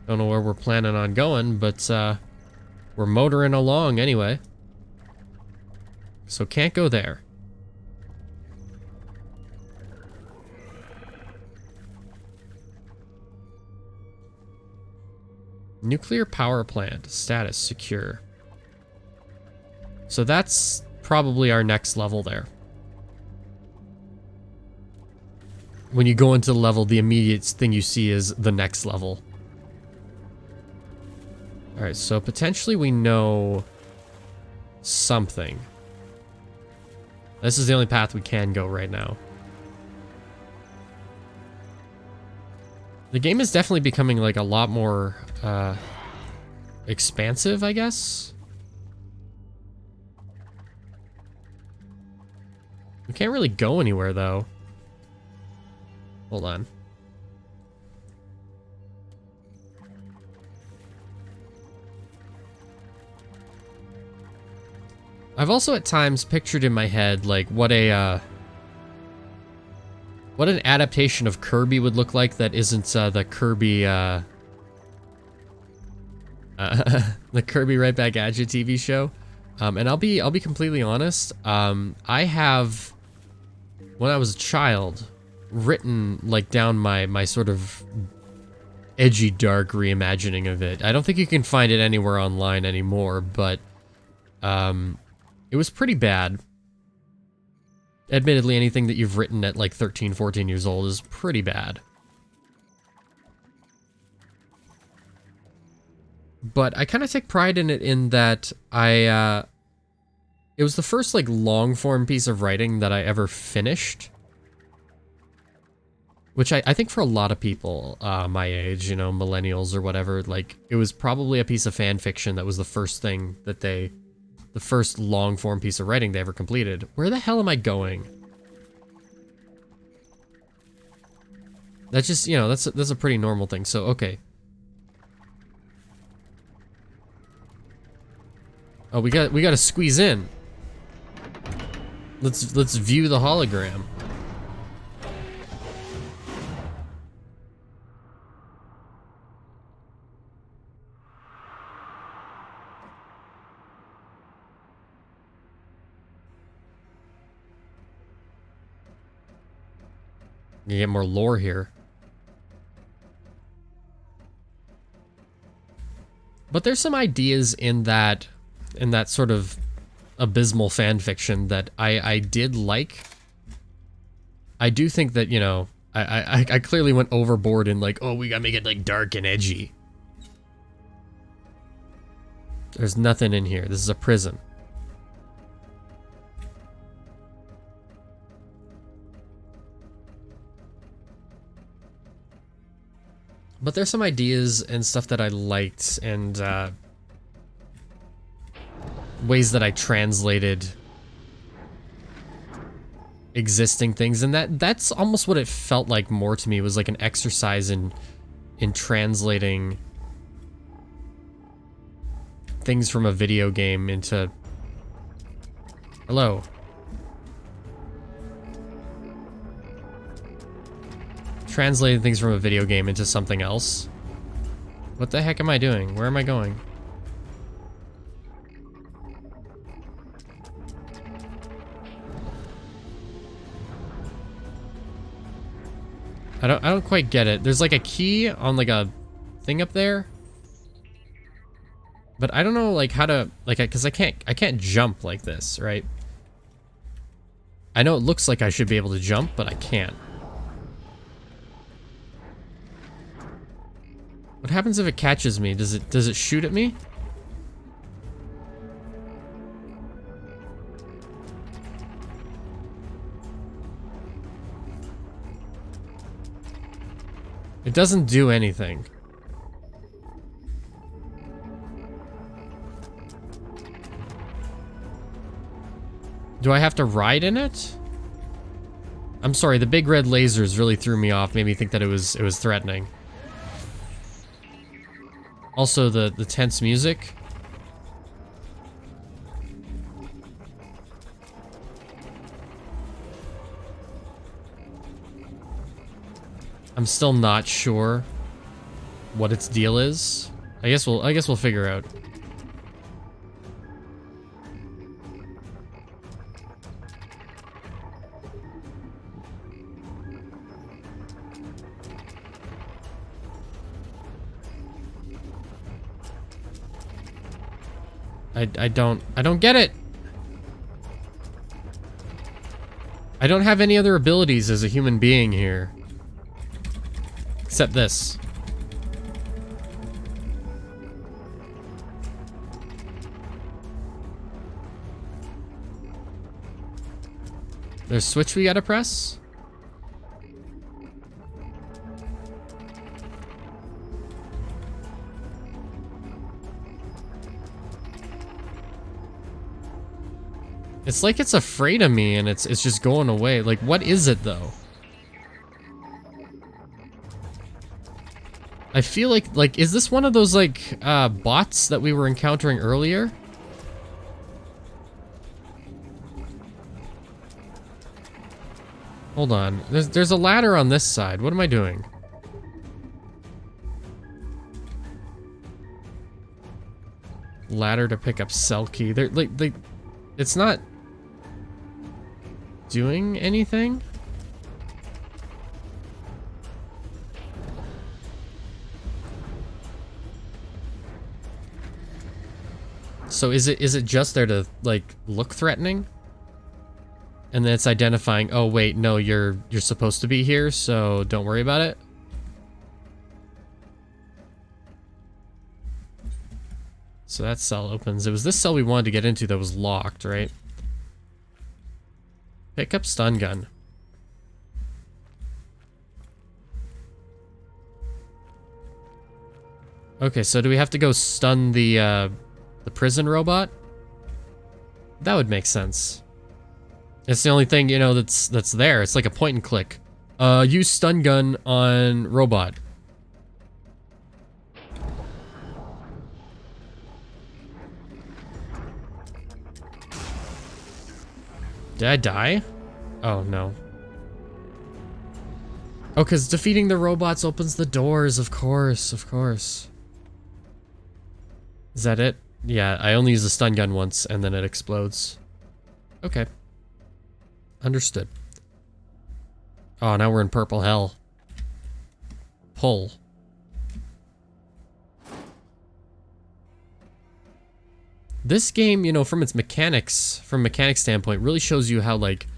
Don't know where we're planning on going, but we're motoring along anyway. So can't go there. Nuclear power plant, status secure. So that's probably our next level there. When you go into the level, the immediate thing you see is the next level. Alright, so potentially we know something. This is the only path we can go right now. The game is definitely becoming like a lot more expansive, I guess. We can't really go anywhere though. Hold on. I've also at times pictured in my head like what an adaptation of Kirby would look like that isn't the Kirby the Kirby Right Back At You TV show. And I'll be completely honest, I have, when I was a child, written like down my sort of edgy dark reimagining of it. I don't think you can find it anywhere online anymore, but it was pretty bad. Admittedly, anything that you've written at like 13, 14 years old is pretty bad. But I kind of take pride in it in that it was the first like long form piece of writing that I ever finished. Which I think for a lot of people my age, you know, millennials or whatever, like it was probably a piece of fan fiction that was the first thing that the first long form piece of writing they ever completed. Where the hell am I going? That's just, you know, that's a pretty normal thing. So, okay. Oh, we got to squeeze in. Let's view the hologram. You get more lore here. But there's some ideas in that sort of abysmal fan fiction that I did like. I do think that, you know, I clearly went overboard in like, oh, we gotta make it like dark and edgy. There's nothing in here. This is a prison. But there's some ideas and stuff that I liked, and ways that I translated existing things, and that's almost what it felt like more to me. It was like an exercise in translating things from a video game into... Hello. Translating things from a video game into something else. What the heck am I doing? Where am I going? I don't quite get it. There's like a key on like a thing up there. But I don't know like how to like, cuz I can't jump like this, right? I know it looks like I should be able to jump, but I can't. What happens if it catches me? Does it shoot at me? It doesn't do anything. Do I have to ride in it? I'm sorry, the big red lasers really threw me off, made me think that it was threatening. Also, the tense music. I'm still not sure what its deal is. I guess we'll figure out. I don't get it. I don't have any other abilities as a human being here. Except this. There's a switch we gotta press? It's like it's afraid of me and it's just going away. Like, what is it though? I feel like, is this one of those like bots that we were encountering earlier? Hold on. There's a ladder on this side. What am I doing? Ladder to pick up cell key. They're like it's not doing anything? So is it just there to like look threatening? And then it's identifying, oh wait, no, you're supposed to be here, so don't worry about it. So that cell opens. It was this cell we wanted to get into that was locked, right? Pick up stun gun. Okay, so do we have to go stun the prison robot? That would make sense. It's the only thing, you know, that's there. It's like a point and click. Use stun gun on robot. Did I die? Oh, no. Oh, because defeating the robots opens the doors, of course, of course. Is that it? Yeah, I only use the stun gun once, and then it explodes. Okay. Understood. Oh, now we're in purple hell. Pull. This game, you know, from its mechanics, from a mechanics standpoint, really shows you how, like,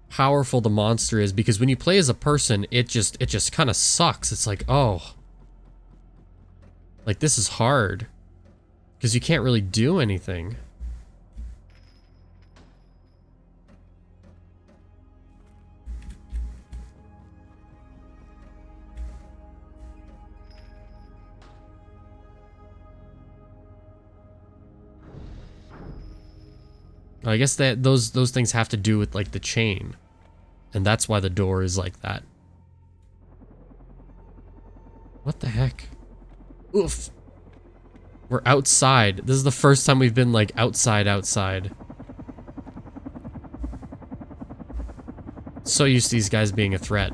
powerful the monster is, because when you play as a person, it just kind of sucks. It's like, oh, like, this is hard, because you can't really do anything. I guess that those things have to do with, like, the chain. And that's why the door is like that. What the heck? Oof. We're outside. This is the first time we've been, like, outside. So used to these guys being a threat.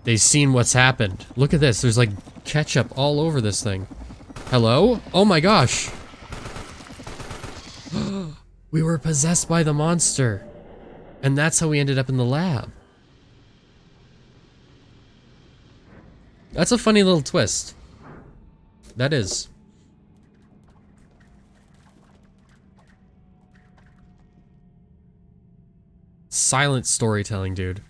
They've seen what's happened. Look at this. There's, like, ketchup all over this thing. Hello? Oh my gosh. We were possessed by the monster. And that's how we ended up in the lab. That's a funny little twist. That is. Silent storytelling, dude.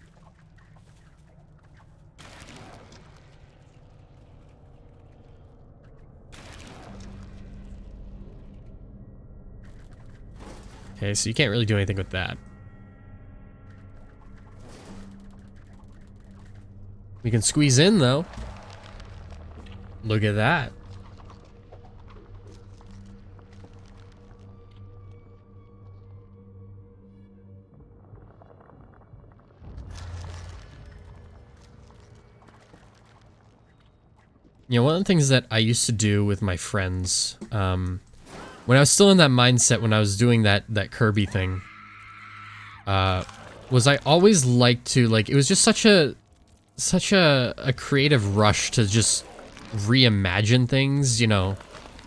Okay, so you can't really do anything with that. We can squeeze in, though. Look at that. You know, one of the things that I used to do with my friends, when I was still in that mindset, when I was doing that Kirby thing, was I always liked to, like, it was just such a creative rush to just reimagine things, you know,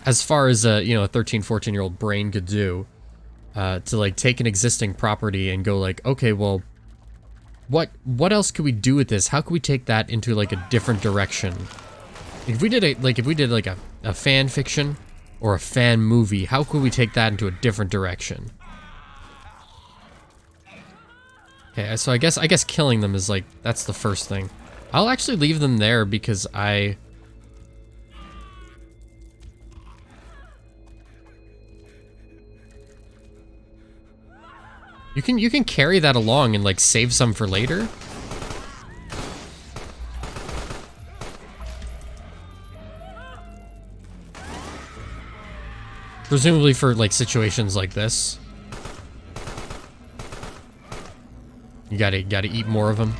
as far as a, you know, a 13, 14-year-old brain could do, to, like, take an existing property and go, like, okay, well, what else could we do with this? How could we take that into, like, a different direction? If we did a fan fiction or a fan movie, how could we take that into a different direction? Okay, so I guess killing them is, like, that's the first thing. I'll actually leave them there because you can carry that along and, like, save some for later. Presumably for, like, situations like this. You gotta eat more of them.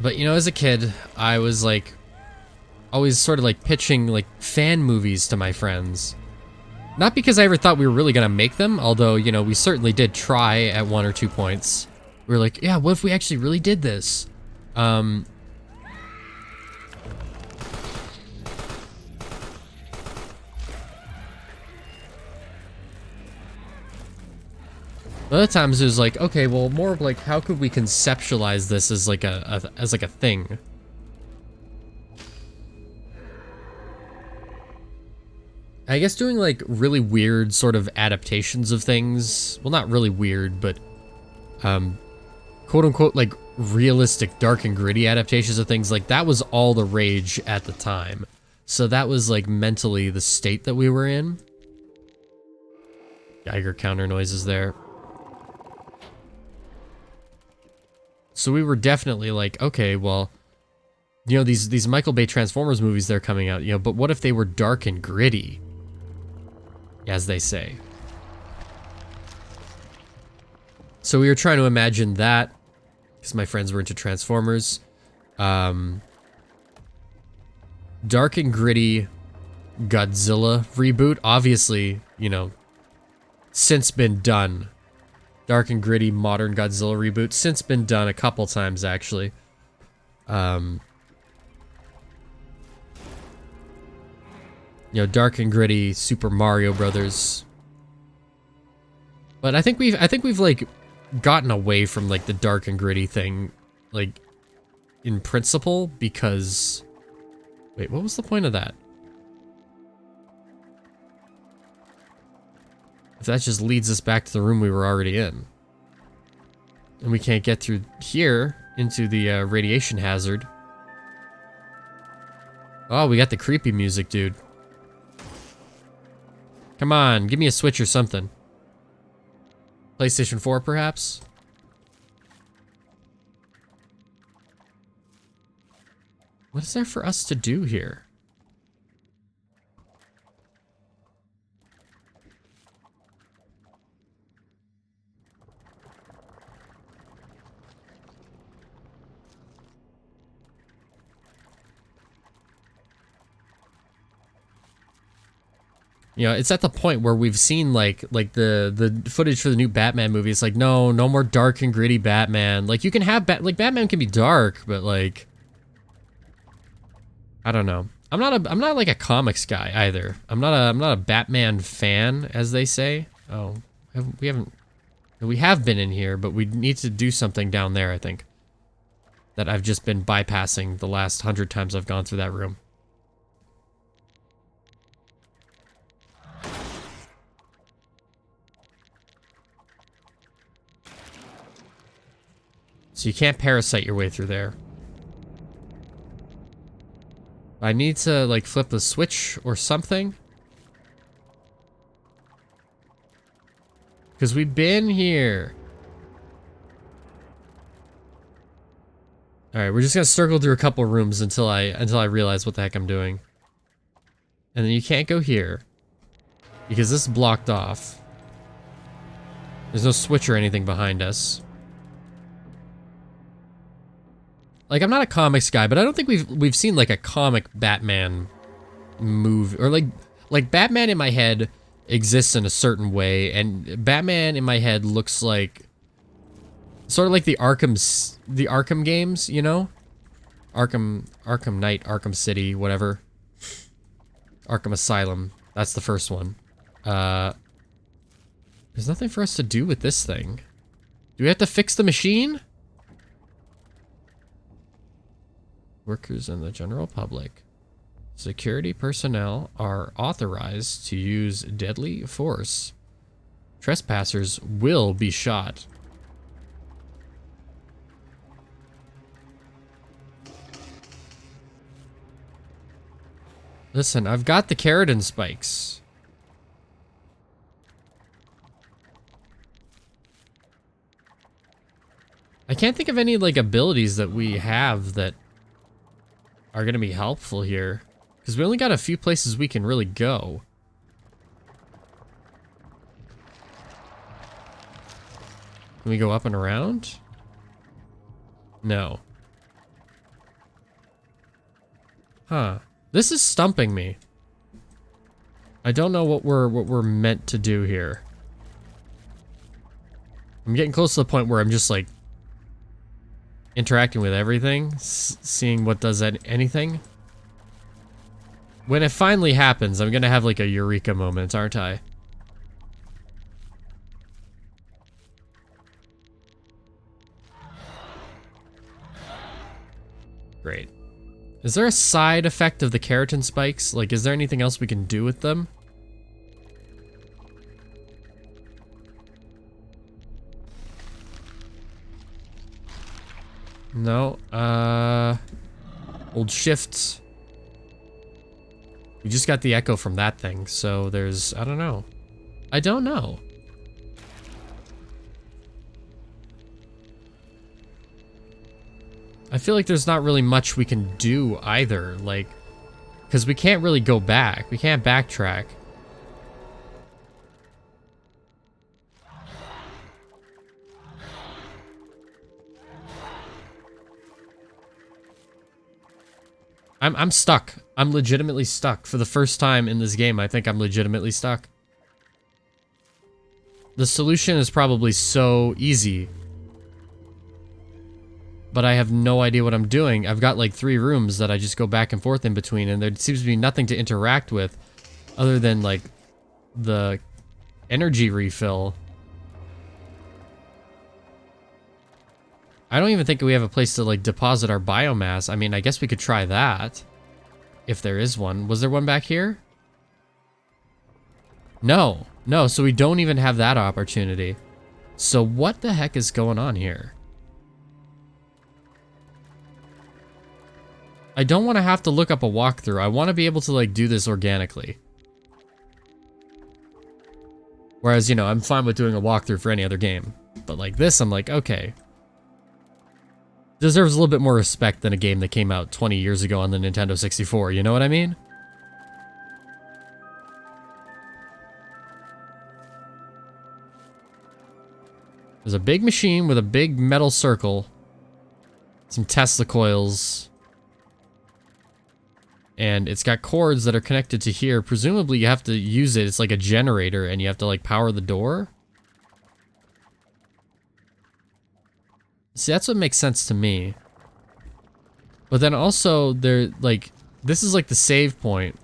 But, you know, as a kid, I was, like, always sort of, like, pitching, like, fan movies to my friends. Not because I ever thought we were really gonna make them, although, you know, we certainly did try at 1 or 2 points. We were like, yeah, what if we actually really did this? Other times it was like, okay, well, more of like, how could we conceptualize this as like a thing? I guess doing like really weird sort of adaptations of things, well, not really weird, but quote unquote like realistic dark and gritty adaptations of things, like that was all the rage at the time. So that was like mentally the state that we were in. Geiger counter noises there. So we were definitely like, okay, well, you know, these Michael Bay Transformers movies they're coming out, you know, but what if they were dark and gritty, as they say? So we were trying to imagine that, because my friends were into Transformers. Dark and gritty Godzilla reboot, obviously, you know, since been done. Dark and gritty modern Godzilla reboot, since been done a couple times, actually. You know, dark and gritty Super Mario Brothers. But I think we've like gotten away from like the dark and gritty thing. Like, in principle, because... Wait, what was the point of that? If that just leads us back to the room we were already in. And we can't get through here into the radiation hazard. Oh, we got the creepy music, dude. Come on, give me a Switch or something. PlayStation 4, perhaps? What is there for us to do here? You know, it's at the point where we've seen like the footage for the new Batman movie. It's like, no more dark and gritty Batman. Like, you can have Batman can be dark, but like, I don't know. I'm not like a comics guy either. I'm not a Batman fan, as they say. Oh, we have been in here, but we need to do something down there, I think. That I've just been bypassing the last 100 times I've gone through that room. So you can't parasite your way through there. I need to, like, flip the switch or something. Because we've been here. Alright, we're just gonna circle through a couple rooms until I realize what the heck I'm doing. And then you can't go here. Because this is blocked off. There's no switch or anything behind us. Like, I'm not a comics guy, but I don't think we've seen like a comic Batman movie, or like Batman in my head exists in a certain way, and Batman in my head looks like sort of like the Arkham games, you know? Arkham Knight, Arkham City, whatever. Arkham Asylum. That's the first one. There's nothing for us to do with this thing. Do we have to fix the machine? Workers and the general public. Security personnel are authorized to use deadly force. Trespassers will be shot. Listen, I've got the Carrion spikes. I can't think of any, like, abilities that we have that are gonna be helpful here. Because we only got a few places we can really go. Can we go up and around? No. Huh. This is stumping me. I don't know what we're meant to do here. I'm getting close to the point where I'm just like interacting with everything, seeing what does anything. When it finally happens, I'm gonna have like a eureka moment, aren't I? Great. Is there a side effect of the Carrion spikes? Like, is there anything else we can do with them? No, hold shift. We just got the echo from that thing, so there's, I don't know. I don't know. I feel like there's not really much we can do either, like, because we can't really go back. We can't backtrack. I'm stuck. I'm legitimately stuck. For the first time in this game, I think I'm legitimately stuck. The solution is probably so easy, but I have no idea what I'm doing. I've got like 3 rooms that I just go back and forth in between, and there seems to be nothing to interact with other than like the energy refill. I don't even think we have a place to like deposit our biomass. I mean, I guess we could try that. If there is one. Was there one back here? No. No, so we don't even have that opportunity. So what the heck is going on here? I don't want to have to look up a walkthrough. I want to be able to like do this organically. Whereas, you know, I'm fine with doing a walkthrough for any other game. But like this, I'm like, okay. Deserves a little bit more respect than a game that came out 20 years ago on the Nintendo 64, you know what I mean? There's a big machine with a big metal circle. Some Tesla coils. And it's got cords that are connected to here. Presumably you have to use it. It's like a generator and you have to like power the door. See, that's what makes sense to me. But then also there, like, this is like the save point.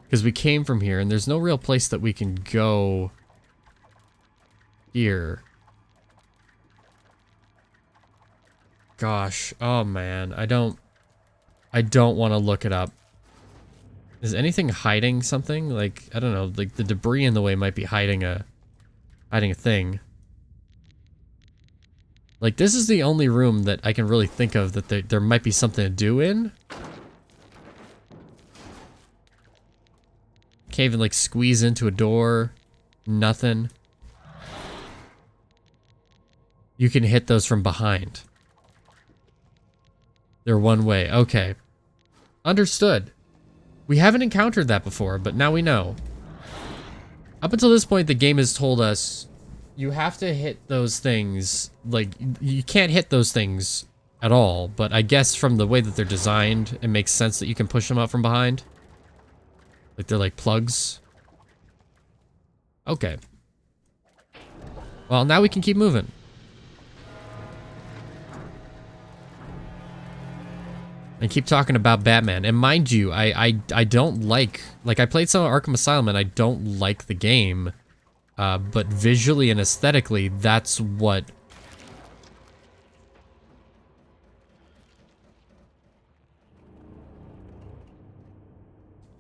Because we came from here and there's no real place that we can go here. Gosh, oh man, I don't want to look it up. Is anything hiding something? Like, I don't know, like the debris in the way might be hiding a thing. Like, this is the only room that I can really think of that there might be something to do in. Can't even, like, squeeze into a door. Nothing. You can hit those from behind. They're one way. Okay. Understood. We haven't encountered that before, but now we know. Up until this point, the game has told us you have to hit those things. Like, you can't hit those things at all, but I guess from the way that they're designed, it makes sense that you can push them out from behind. Like, they're like plugs. Okay. Well, now we can keep moving. And keep talking about Batman. And mind you, I don't like I played some of Arkham Asylum and I don't like the game. But visually and aesthetically, that's what...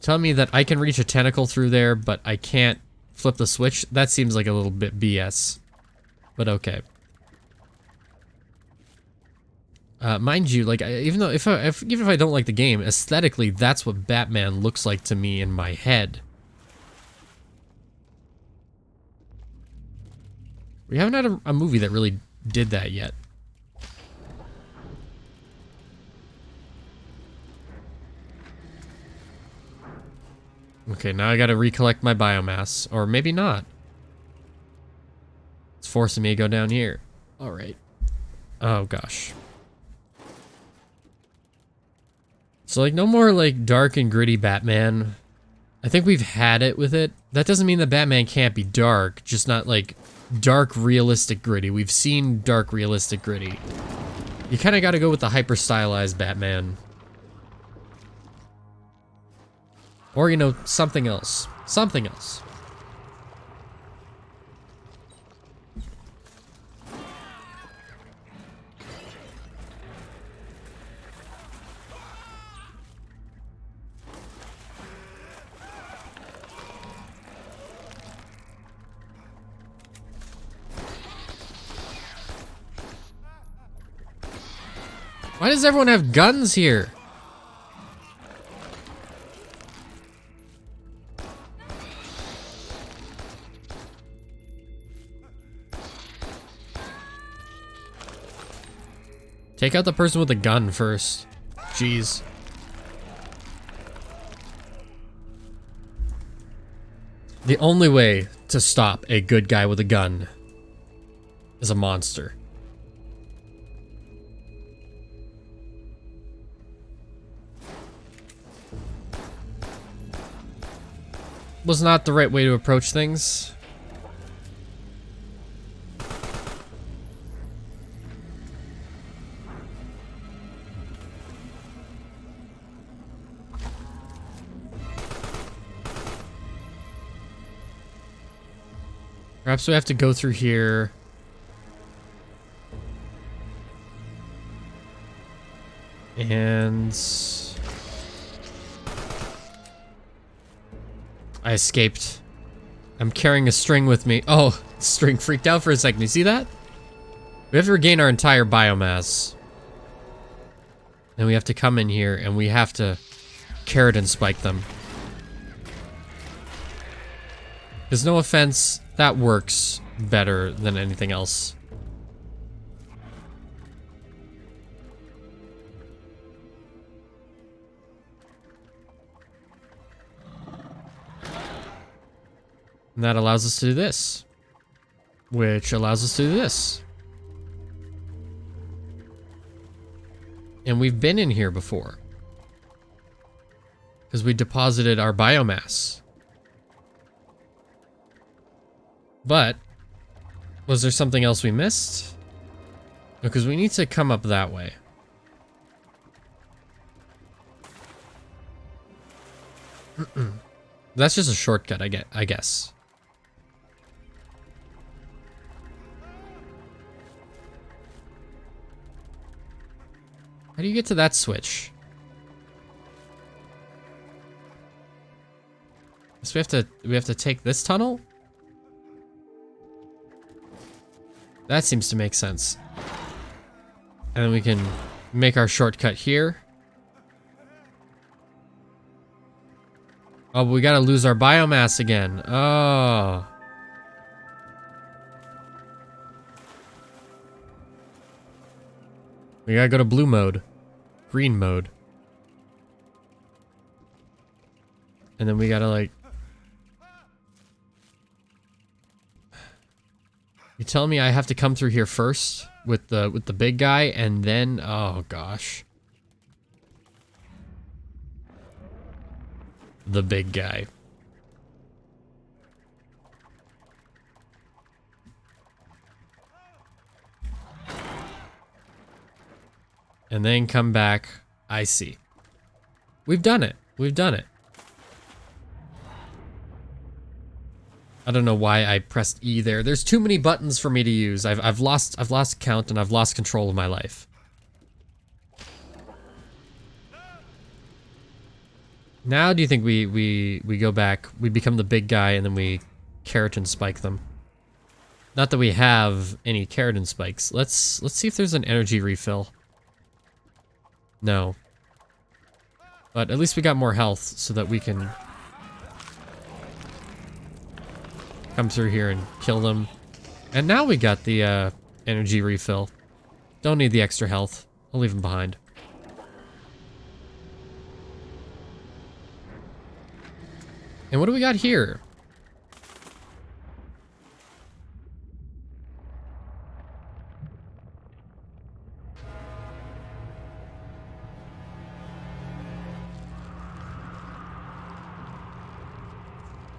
Tell me that I can reach a tentacle through there, but I can't flip the switch? That seems like a little bit BS. But okay. Mind you, like, even if I don't like the game, aesthetically, that's what Batman looks like to me in my head. We haven't had a movie that really did that yet. Okay, now I gotta recollect my biomass. Or maybe not. It's forcing me to go down here. Alright. Oh, gosh. So, like, no more, like, dark and gritty Batman. I think we've had it with it. That doesn't mean that Batman can't be dark, just not, like, dark, realistic gritty. We've seen dark, realistic gritty. You kind of got to go with the hyper-stylized Batman. Or, you know, something else. Something else. Why does everyone have guns here? Take out the person with the gun first. Jeez. The only way to stop a good guy with a gun is a monster. Was not the right way to approach things. Perhaps we have to go through here. And I escaped. I'm carrying a string with me. Oh, string freaked out for a second. You see that? We have to regain our entire biomass. And we have to come in here and we have to carrot and spike them. Because no offense, that works better than anything else. And that allows us to do this. Which allows us to do this. And we've been in here before. Because we deposited our biomass. But, was there something else we missed? Because we need to come up that way. That's just a shortcut, I guess. How do you get to that switch? So we have to take this tunnel? That seems to make sense. And then we can make our shortcut here. Oh, but we gotta lose our biomass again. Oh. We gotta go to blue mode. Green mode. And then we gotta like... You telling me I have to come through here first with the big guy and then... Oh gosh. The big guy. And then come back. I see. We've done it. We've done it. I don't know why I pressed E there. There's too many buttons for me to use. I've lost count and I've lost control of my life. Now do you think we go back, we become the big guy and then we carrot and spike them? Not that we have any carrot and spikes. Let's see if there's an energy refill. No. But at least we got more health so that we can come through here and kill them. And now we got the energy refill. Don't need the extra health. I'll leave them behind. And what do we got here?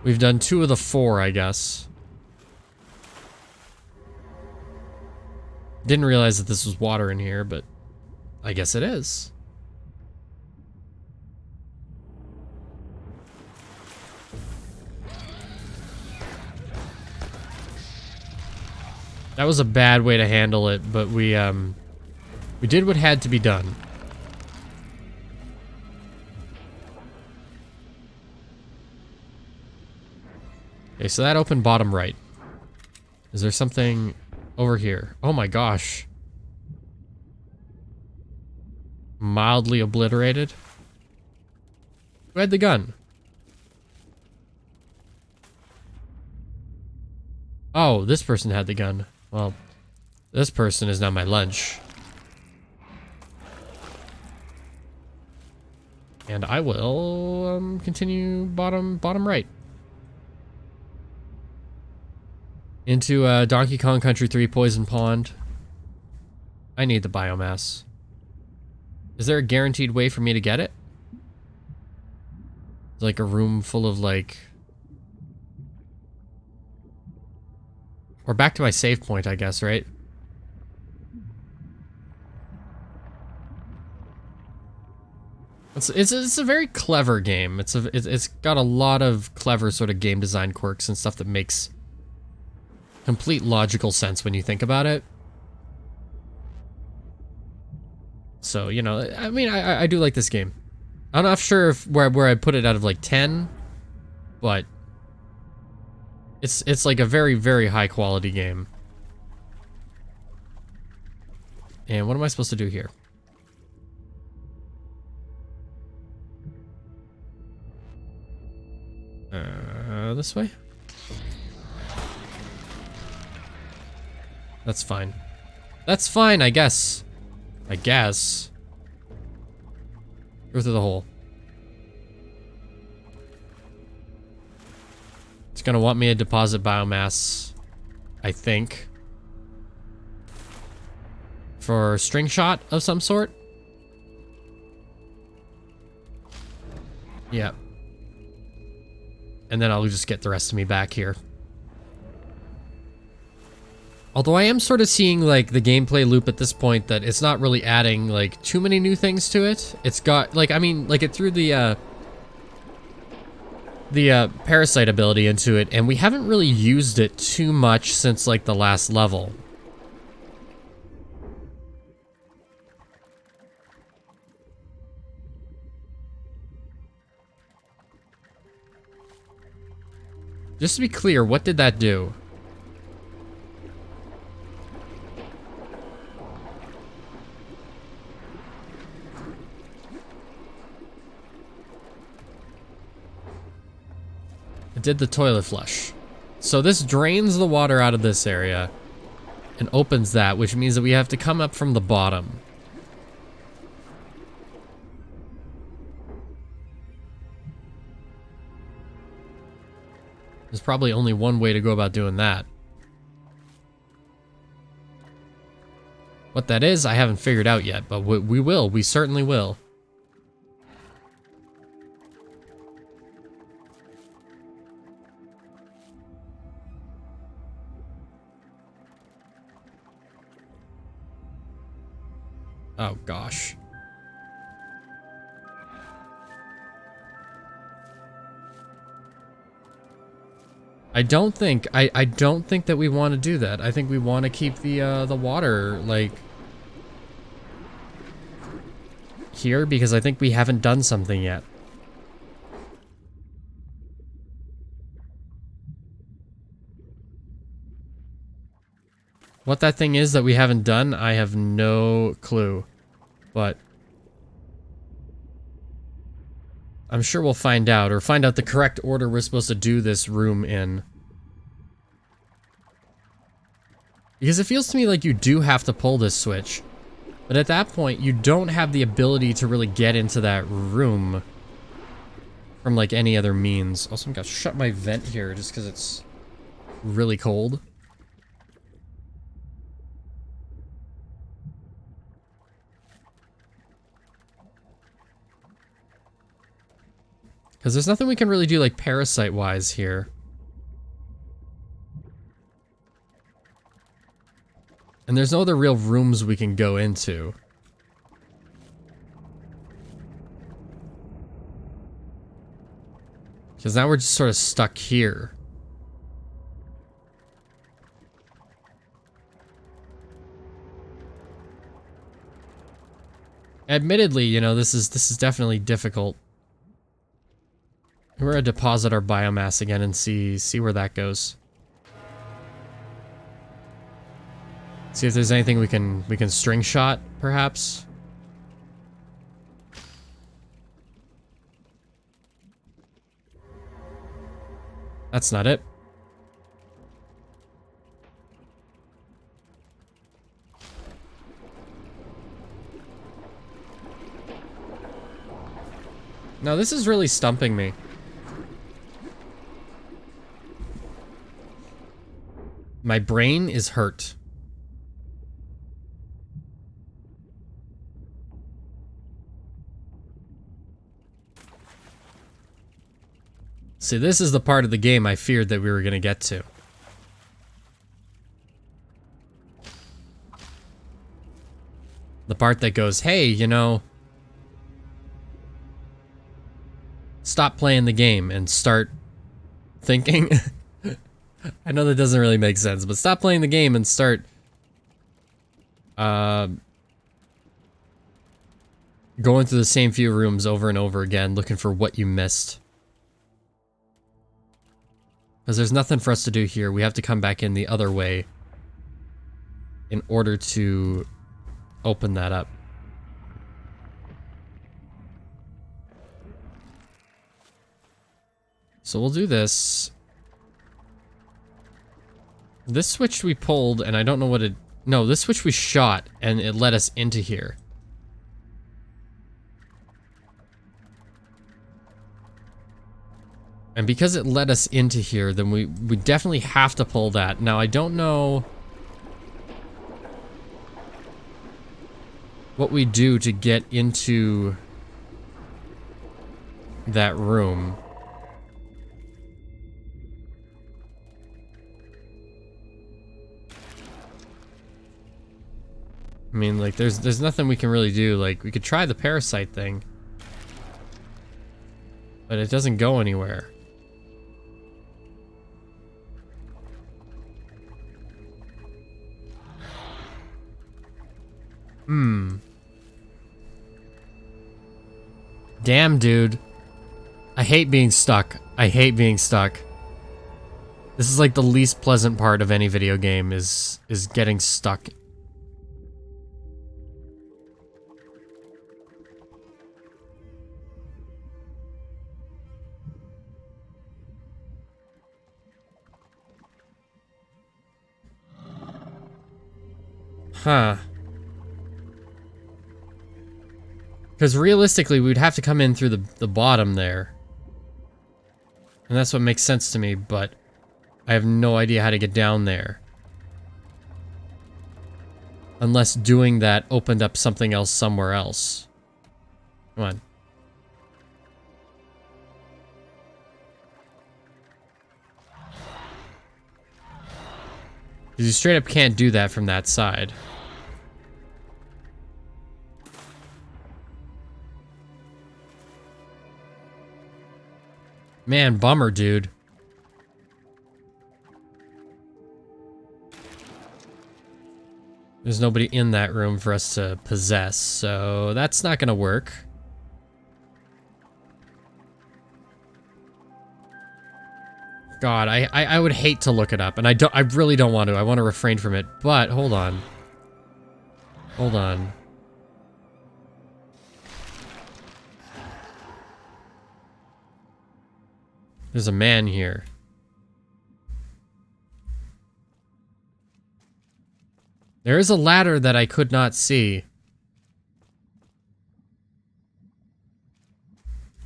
We've done 2 of the 4, I guess. Didn't realize that this was water in here, but I guess it is. That was a bad way to handle it, but we did what had to be done. Okay, so that opened bottom right. Is there something over here? Oh my gosh. Mildly obliterated. Who had the gun? Oh, this person had the gun. Well, this person is now my lunch. And I will continue bottom right. Into Donkey Kong Country 3 Poison Pond. I need the biomass. Is there a guaranteed way for me to get it? Like a room full of like... Or back to my save point, I guess, right? It's a very clever game. It's got a lot of clever sort of game design quirks and stuff that makes complete logical sense when you think about it. So, you know, I mean, I do like this game. I'm not sure if where I put it out of like 10, but it's like a very, very high quality game. And what am I supposed to do here? This way? That's fine. That's fine, I guess. I guess. Go through the hole. It's gonna want me to deposit biomass, I think. For a string shot of some sort? Yeah. And then I'll just get the rest of me back here. Although I am sort of seeing like the gameplay loop at this point that it's not really adding like too many new things to it. It's got like, I mean, like it threw the parasite ability into it, and we haven't really used it too much since like the last level. Just to be clear, what did that do? It did the toilet flush. So this drains the water out of this area and opens that, which means that we have to come up from the bottom. There's probably only one way to go about doing that. What that is, I haven't figured out yet, but we will. We certainly will. Oh, gosh. I don't think that we want to do that. I think we want to keep the water like here because I think we haven't done something yet. What that thing is that we haven't done, I have no clue. But I'm sure we'll find out, or find out the correct order we're supposed to do this room in. Because it feels to me like you do have to pull this switch. But at that point, you don't have the ability to really get into that room from like any other means. Also, I'm gonna shut my vent here just because it's really cold. Because there's nothing we can really do like parasite-wise here. And there's no other real rooms we can go into. Because now we're just sort of stuck here. Admittedly, you know, this is definitely difficult. We're gonna deposit our biomass again and see where that goes. See if there's anything we can string shot, perhaps. That's not it. No, this is really stumping me. My brain is hurt. See, this is the part of the game I feared that we were gonna get to. The part that goes, hey, you know, stop playing the game and start thinking. I know that doesn't really make sense, but stop playing the game and start going through the same few rooms over and over again, looking for what you missed. Because there's nothing for us to do here. We have to come back in the other way in order to open that up. So we'll do this. This switch we pulled, and I don't know what it... No, this switch we shot, and it led us into here. And because it led us into here, then we definitely have to pull that. Now, I don't know what we do to get into that room. I mean, like, there's nothing we can really do. Like, we could try the parasite thing, but it doesn't go anywhere. Damn, dude. I hate being stuck. I hate being stuck. This is like the least pleasant part of any video game is getting stuck. Huh. Because realistically, we'd have to come in through the bottom there. And that's what makes sense to me, but I have no idea how to get down there. Unless doing that opened up something else somewhere else. Come on. Because you straight up can't do that from that side. Man, bummer, dude. There's nobody in that room for us to possess, so that's not gonna work. God, I would hate to look it up, and I really don't want to. I want to refrain from it, but hold on. Hold on. There's a man here. There is a ladder that I could not see.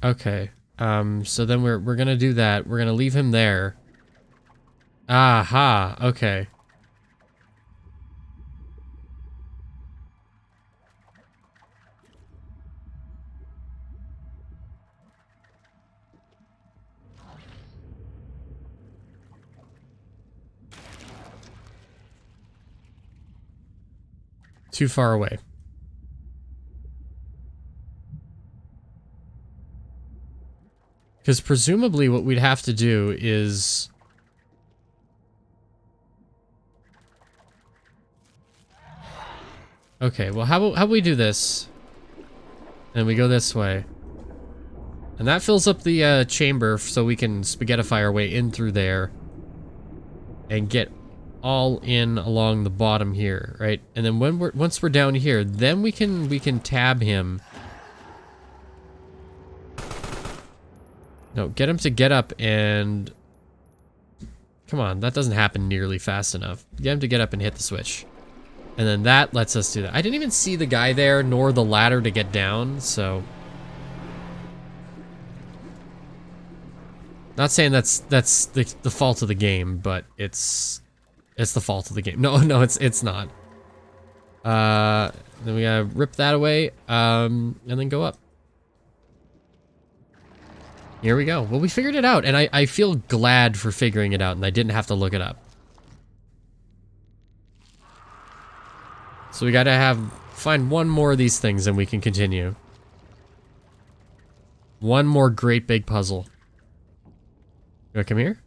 Okay. So then we're gonna do that. We're gonna leave him there. Aha, okay. Too far away. Because presumably what we'd have to do is... Okay, well how about we do this? And we go this way. And that fills up the chamber so we can spaghettify our way in through there. And get all in along the bottom here, right? And then once we're down here, then we can tab him. No, get him to get up and... Come on, that doesn't happen nearly fast enough. Get him to get up and hit the switch. And then that lets us do that. I didn't even see the guy there, nor the ladder to get down, so... Not saying that's the fault of the game, but it's the fault of the game. No, it's not. Then we gotta rip that away, and then go up. Here we go. Well, we figured it out, and I feel glad for figuring it out, and I didn't have to look it up. So we gotta find one more of these things, and we can continue. One more great big puzzle. You wanna come here?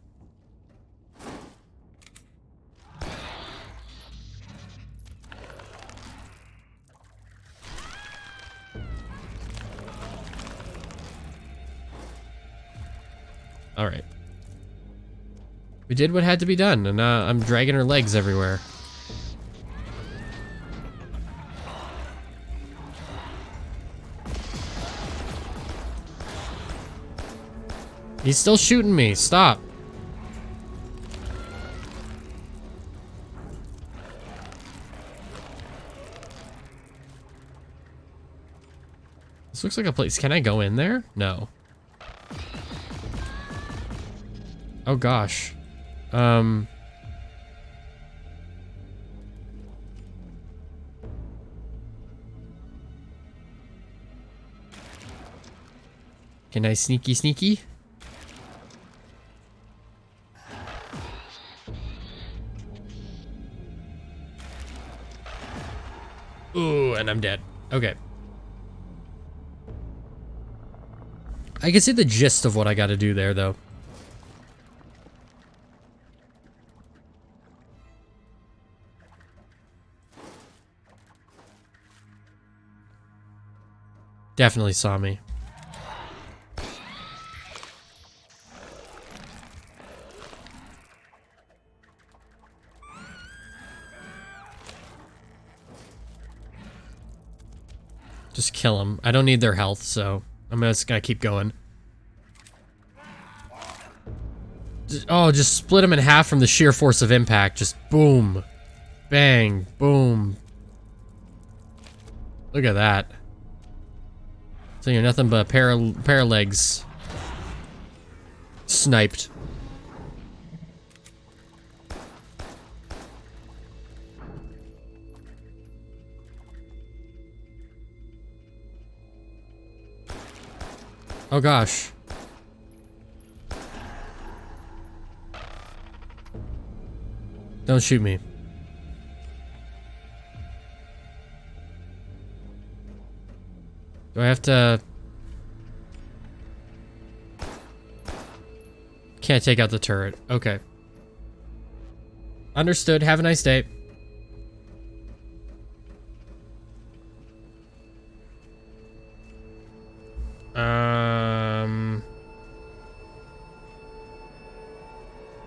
Alright. We did what had to be done, and I'm dragging her legs everywhere. He's still shooting me. Stop. This looks like a place. Can I go in there? No. Oh gosh. Can I sneaky? Ooh, and I'm dead. Okay. I can see the gist of what I gotta do there, though. Definitely saw me. Just kill them. I don't need their health, so I'm just gonna keep going. Oh, just split them in half from the sheer force of impact. Just boom. Bang. Boom. Look at that. So you're nothing but a pair of legs. Sniped. Oh gosh. Don't shoot me. Do I have to... Can't take out the turret. Okay. Understood. Have a nice day.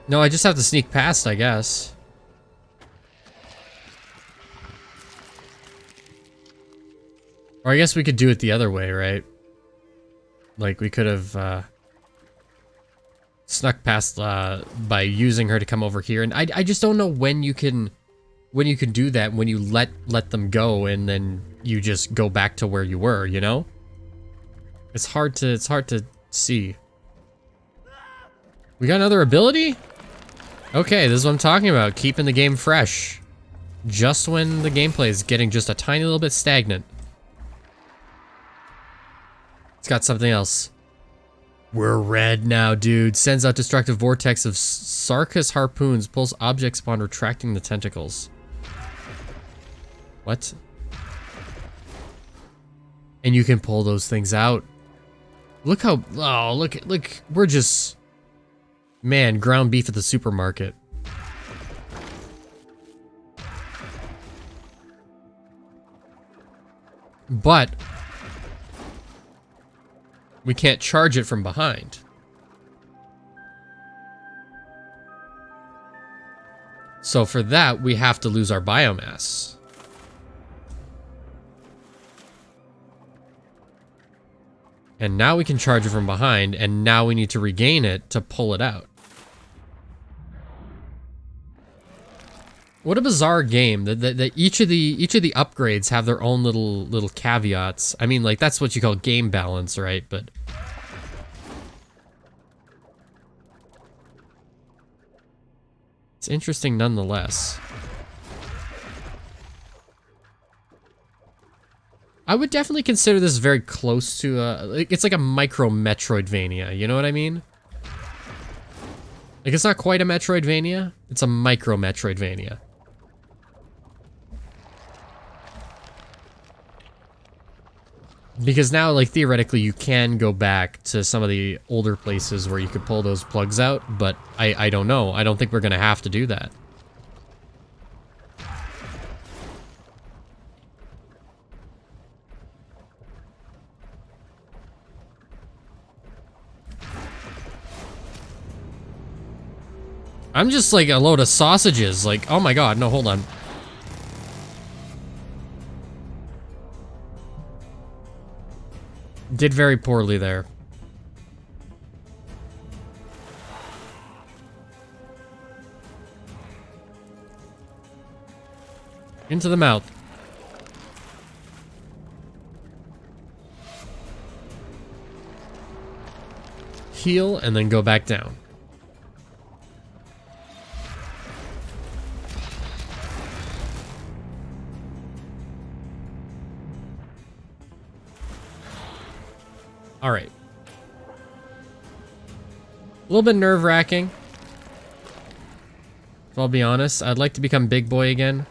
No, I just have to sneak past, I guess. Or I guess we could do it the other way, right? Like, we could have, snuck past, by using her to come over here. And I just don't know when you can do that, when you let them go and then you just go back to where you were, you know? It's hard to see. We got another ability? Okay, this is what I'm talking about. Keeping the game fresh. Just when the gameplay is getting just a tiny little bit stagnant. It's got something else. We're red now, dude. Sends out destructive vortex of Sarkis harpoons. Pulls objects upon retracting the tentacles. What? And you can pull those things out. Look how... Oh, look. We're just... Man, ground beef at the supermarket. But... we can't charge it from behind. So for that, we have to lose our biomass. And now we can charge it from behind, and now we need to regain it to pull it out. What a bizarre game that each of the upgrades have their own little caveats. I mean, like, that's what you call game balance, right? But it's interesting nonetheless. I would definitely consider this very close to it's like a micro Metroidvania, you know what I mean? Like, it's not quite a Metroidvania, it's a micro Metroidvania. Because now, like, theoretically, you can go back to some of the older places where you could pull those plugs out, but I don't know. I don't think we're gonna have to do that. I'm just like a load of sausages. Like, oh my god, no, hold on. Did very poorly there. Into the mouth. Heal and then go back down. All right. A little bit nerve-wracking. If I'll be honest, I'd like to become big boy again.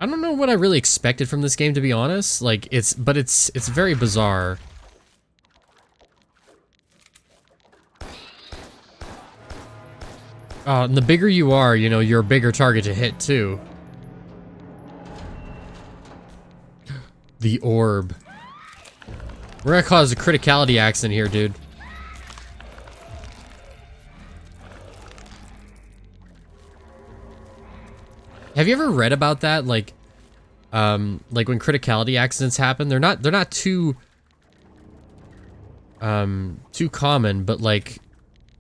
I don't know what I really expected from this game, to be honest. Like, it's very bizarre. And the bigger you are, you know, you're a bigger target to hit, too. The orb. We're gonna cause a criticality accident here, dude. Have you ever read about that? Like when criticality accidents happen, they're not too common, but like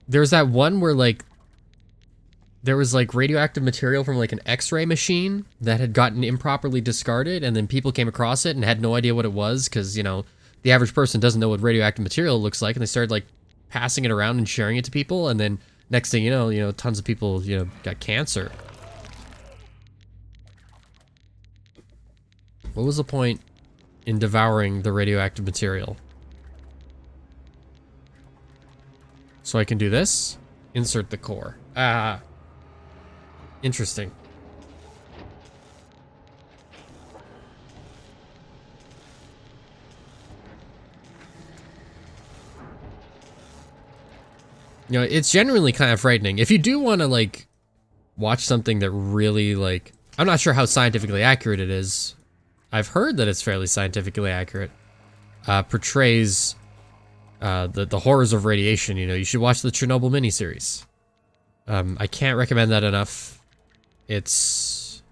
there's that one where like there was like radioactive material from like an X-ray machine that had gotten improperly discarded, and then people came across it and had no idea what it was because, you know, the average person doesn't know what radioactive material looks like, and they started like passing it around and sharing it to people, and then next thing you know, tons of people, you know, got cancer. What was the point in devouring the radioactive material? So I can do this. Insert the core. Ah. Interesting. You know, it's genuinely kind of frightening. If you do want to, like, watch something that really, like... I'm not sure how scientifically accurate it is. I've heard that it's fairly scientifically accurate. Portrays the horrors of radiation, you know. You should watch the Chernobyl miniseries. I can't recommend that enough. It's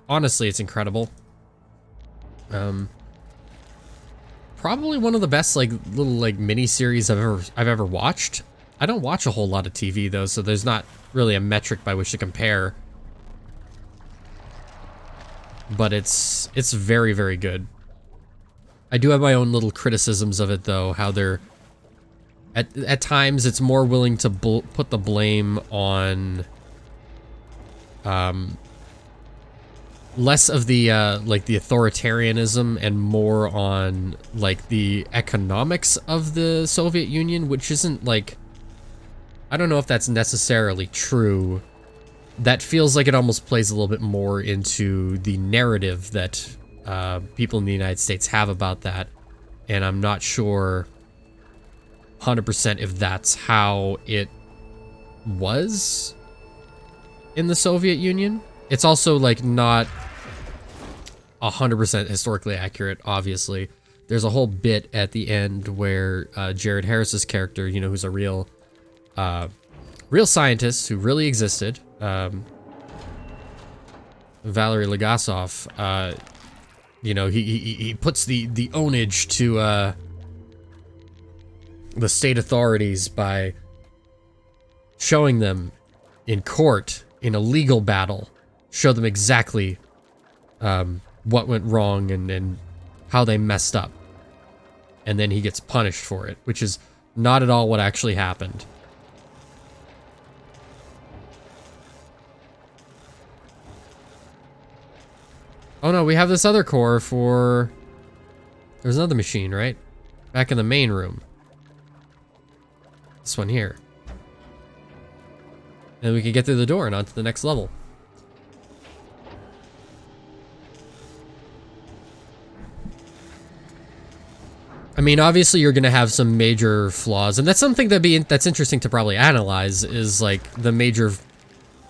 honestly, it's incredible. Probably one of the best, like, little, like, miniseries I've ever watched. I don't watch a whole lot of TV, though, so there's not really a metric by which to compare. But it's very, very good. I do have my own little criticisms of it, though, how they're... At times, it's more willing to put the blame on... less of the, like, the authoritarianism and more on, like, the economics of the Soviet Union, which isn't, like... I don't know if that's necessarily true. That feels like it almost plays a little bit more into the narrative that people in the United States have about that. And I'm not sure 100% if that's how it was in the Soviet Union. It's also, like, not 100% historically accurate, obviously. There's a whole bit at the end where Jared Harris's character, you know, who's a real scientist who really existed, Valery Legasov, you know, he puts the ownage to the state authorities by showing them in court, in a legal battle, show them exactly what went wrong and how they messed up. And then he gets punished for it, which is not at all what actually happened. Oh no, we have this other core for... There's another machine, right? Back in the main room. This one here. And we can get through the door and onto the next level. I mean, obviously you're gonna have some major flaws, and that's something that's interesting to probably analyze, is like the major,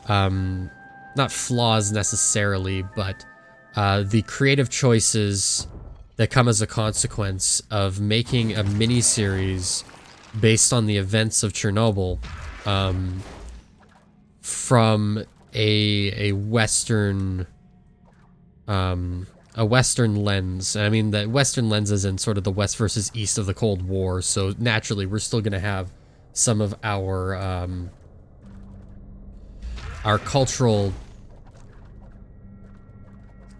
not flaws necessarily, but the creative choices that come as a consequence of making a mini-series based on the events of Chernobyl, from a Western lens. I mean, the Western lens is in sort of the West versus East of the Cold War, so naturally we're still going to have some of our cultural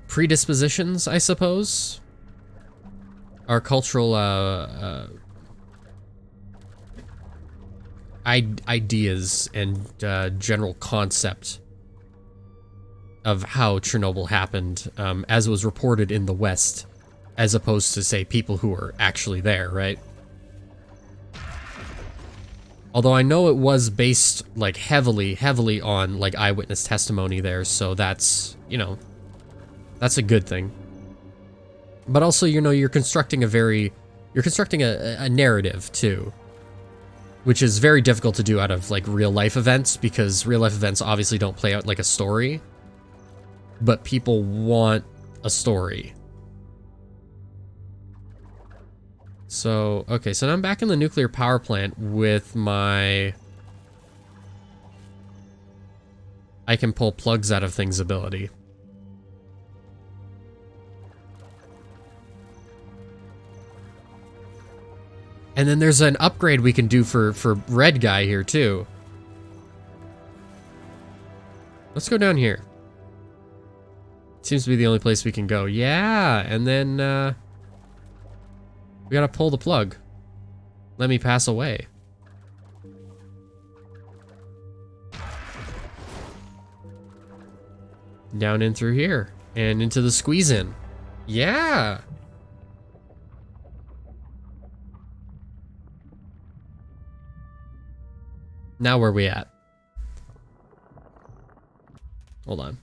predispositions, I suppose. Our cultural ideas and general concept of how Chernobyl happened, as was reported in the West, as opposed to, say, people who are actually there, right? Although I know it was based, like, heavily on, like, eyewitness testimony there, so that's, you know, that's a good thing. But also, you know, you're constructing a narrative, too. Which is very difficult to do out of, like, real-life events, because real-life events obviously don't play out like a story. But people want a story. So, okay, so now I'm back in the nuclear power plant with my... I can pull plugs out of things ability. And then there's an upgrade we can do for Red Guy here, too. Let's go down here. Seems to be the only place we can go. Yeah, and then, we gotta pull the plug. Let me pass away. Down in through here. And into the squeeze-in. Yeah! Now where are we at? Hold on.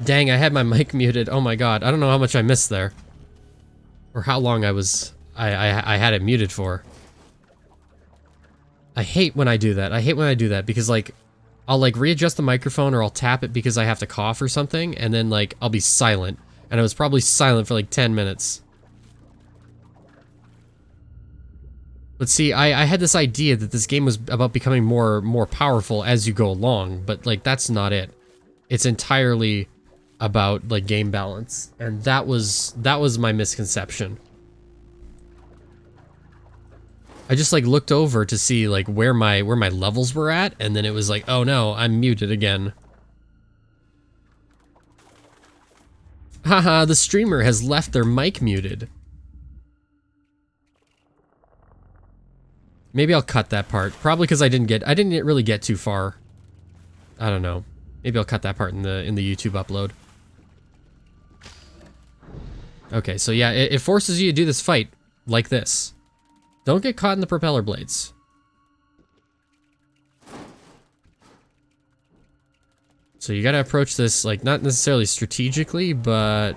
Dang, I had my mic muted. Oh my god, I don't know how much I missed there. Or how long I had it muted for. I hate when I do that. I hate when I do that because, like, I'll, like, readjust the microphone or I'll tap it because I have to cough or something, and then, like, I'll be silent. And I was probably silent for, like, 10 minutes. But see, I had this idea that this game was about becoming more powerful as you go along, but, like, that's not it. It's entirely about, like, game balance. And that was my misconception. I just, like, looked over to see, like, where my levels were at, and then it was like, oh no, I'm muted again. Haha, the streamer has left their mic muted. Maybe I'll cut that part. Probably because I didn't really get too far. I don't know. Maybe I'll cut that part in the YouTube upload. Okay, so yeah, it forces you to do this fight like this. Don't get caught in the propeller blades. So you gotta approach this, like, not necessarily strategically, but...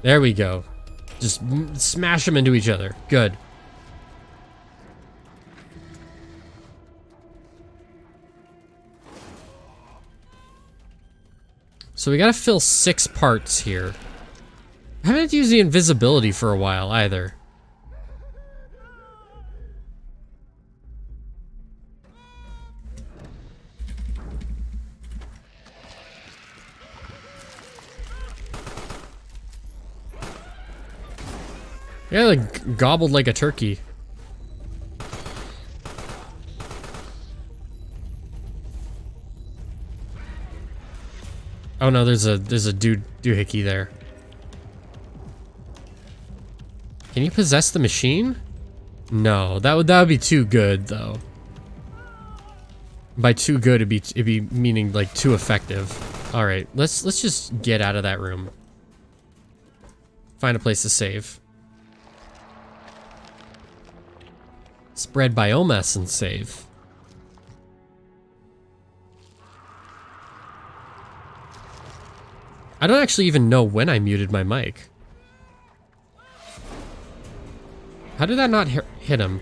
There we go. Just smash them into each other. Good. So we gotta fill 6 parts here. I haven't had to use the invisibility for a while either. Yeah, like gobbled like a turkey. Oh no, there's a doohickey there. Can you possess the machine? No, that would be too good though. By too good, it'd be meaning like too effective. All right, let's just get out of that room. Find a place to save. Spread biomass and save. I don't actually even know when I muted my mic. How did that not hit him?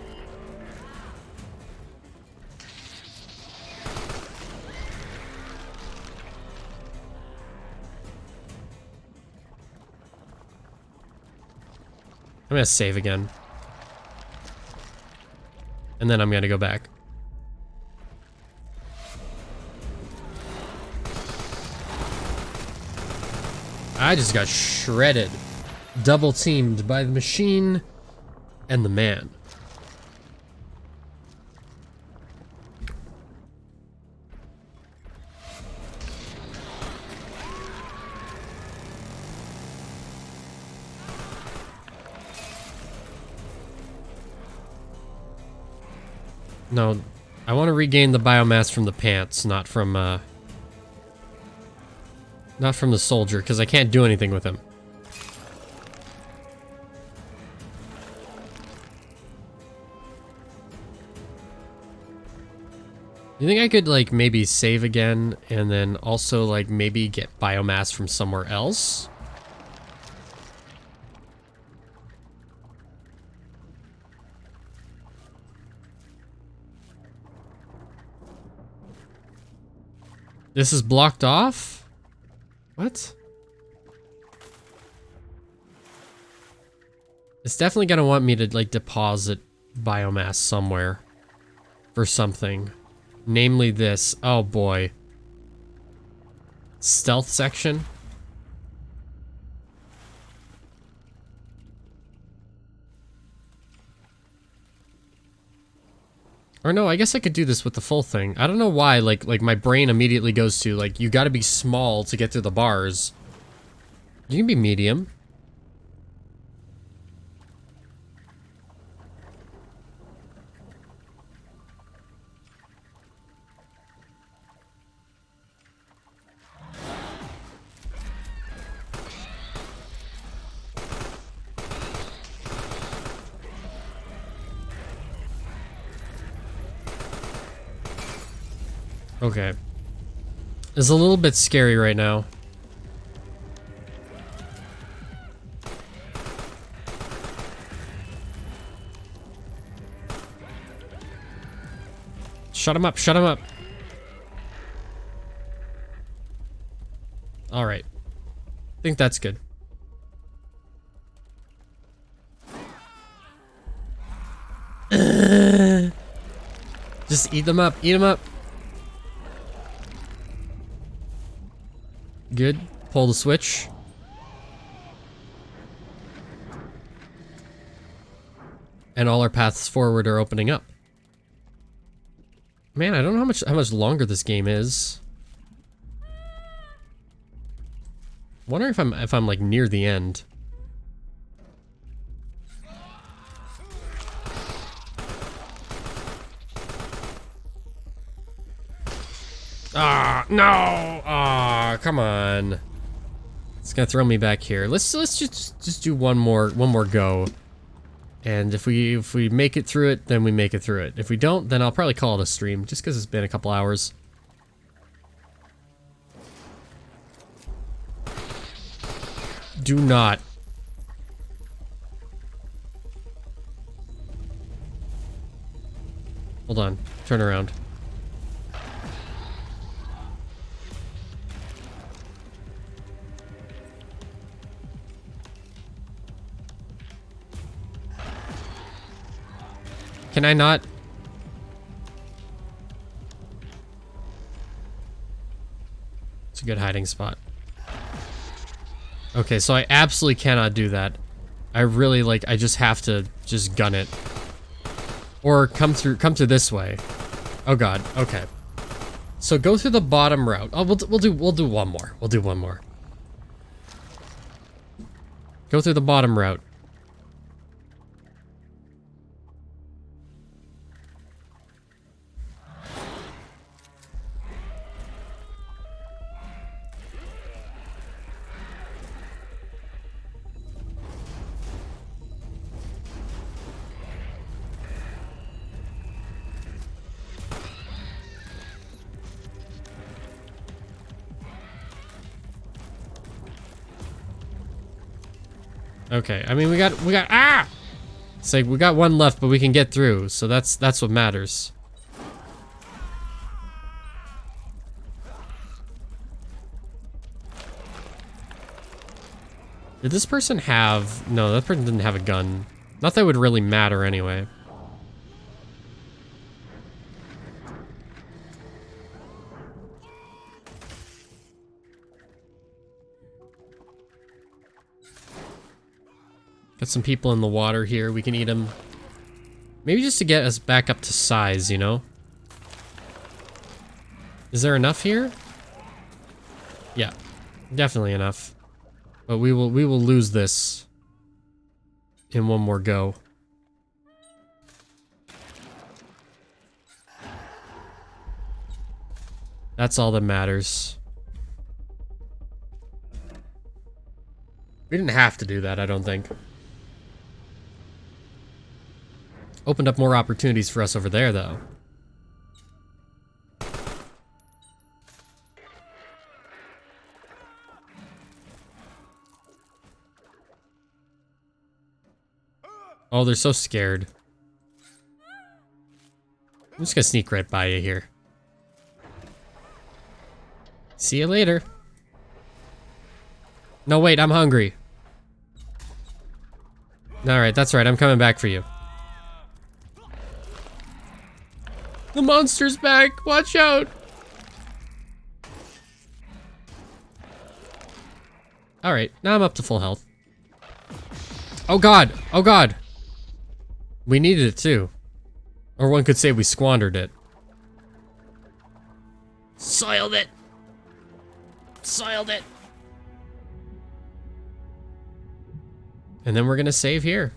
I'm gonna save again. And then I'm gonna go back. I just got shredded. Double teamed by the machine and the man. No, I want to regain the biomass from the pants, not from the soldier, because I can't do anything with him. You think I could, like, maybe save again, and then also, like, maybe get biomass from somewhere else? This is blocked off? What? It's definitely gonna want me to, like, deposit biomass somewhere for something. Namely this. Oh boy. Stealth section? Or no, I guess I could do this with the full thing. I don't know why, like my brain immediately goes to, like, you gotta be small to get through the bars. You can be medium. Okay. It's a little bit scary right now. Shut him up, shut him up. Alright. I think that's good. Just eat them up, eat them up. Good. Pull the switch. And all our paths forward are opening up. Man, I don't know how much longer this game is. Wonder if I'm like near the end. Ah, no! Ah, come on. It's gonna throw me back here. Let's just do one more go. And if we make it through it, then we make it through it. If we don't, then I'll probably call it a stream, just because it's been a couple hours. Do not. Hold on. Turn around. Can I not? It's a good hiding spot. Okay, so I absolutely cannot do that. I really I just have to just gun it. Or come through this way. Oh god, okay. So go through the bottom route. Oh, we'll do one more. We'll do one more. Go through the bottom route. Okay, I mean we got ah! It's like we got one left, but we can get through, so that's what matters. Did this person have... No, that person didn't have a gun. Not that it would really matter anyway. Got some people in the water here. We can eat them. Maybe just to get us back up to size, you know? Is there enough here? Yeah, definitely enough. But we will lose this in one more go. That's all that matters. We didn't have to do that, I don't think. Opened up more opportunities for us over there, though. Oh, they're so scared. I'm just gonna sneak right by you here. See you later. No, wait, I'm hungry. Alright, that's right, I'm coming back for you. The monster's back! Watch out! Alright, now I'm up to full health. Oh god! Oh god! We needed it too. Or one could say we squandered it. Soiled it! Soiled it! And then we're gonna save here.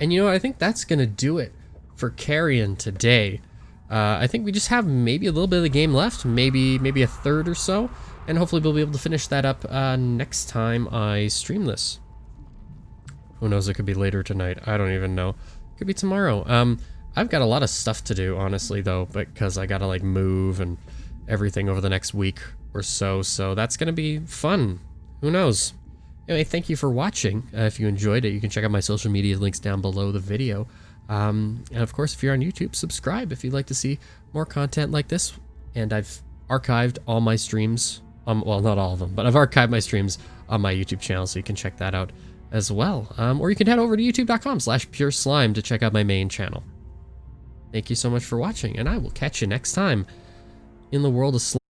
And you know what? I think that's gonna do it for Carrion today. I think we just have maybe a little bit of the game left, maybe a third or so, and hopefully we'll be able to finish that up next time I stream this. Who knows? It could be later tonight. I don't even know. Could be tomorrow. I've got a lot of stuff to do, honestly, though, because I gotta like move and everything over the next week or so. So that's gonna be fun. Who knows? Anyway, thank you for watching. If you enjoyed it, you can check out my social media links down below the video. And of course, if you're on YouTube, subscribe if you'd like to see more content like this. And I've archived all my streams. Well, not all of them, but I've archived my streams on my YouTube channel, so you can check that out as well. Or you can head over to youtube.com/PureSlime to check out my main channel. Thank you so much for watching, and I will catch you next time in the world of slime.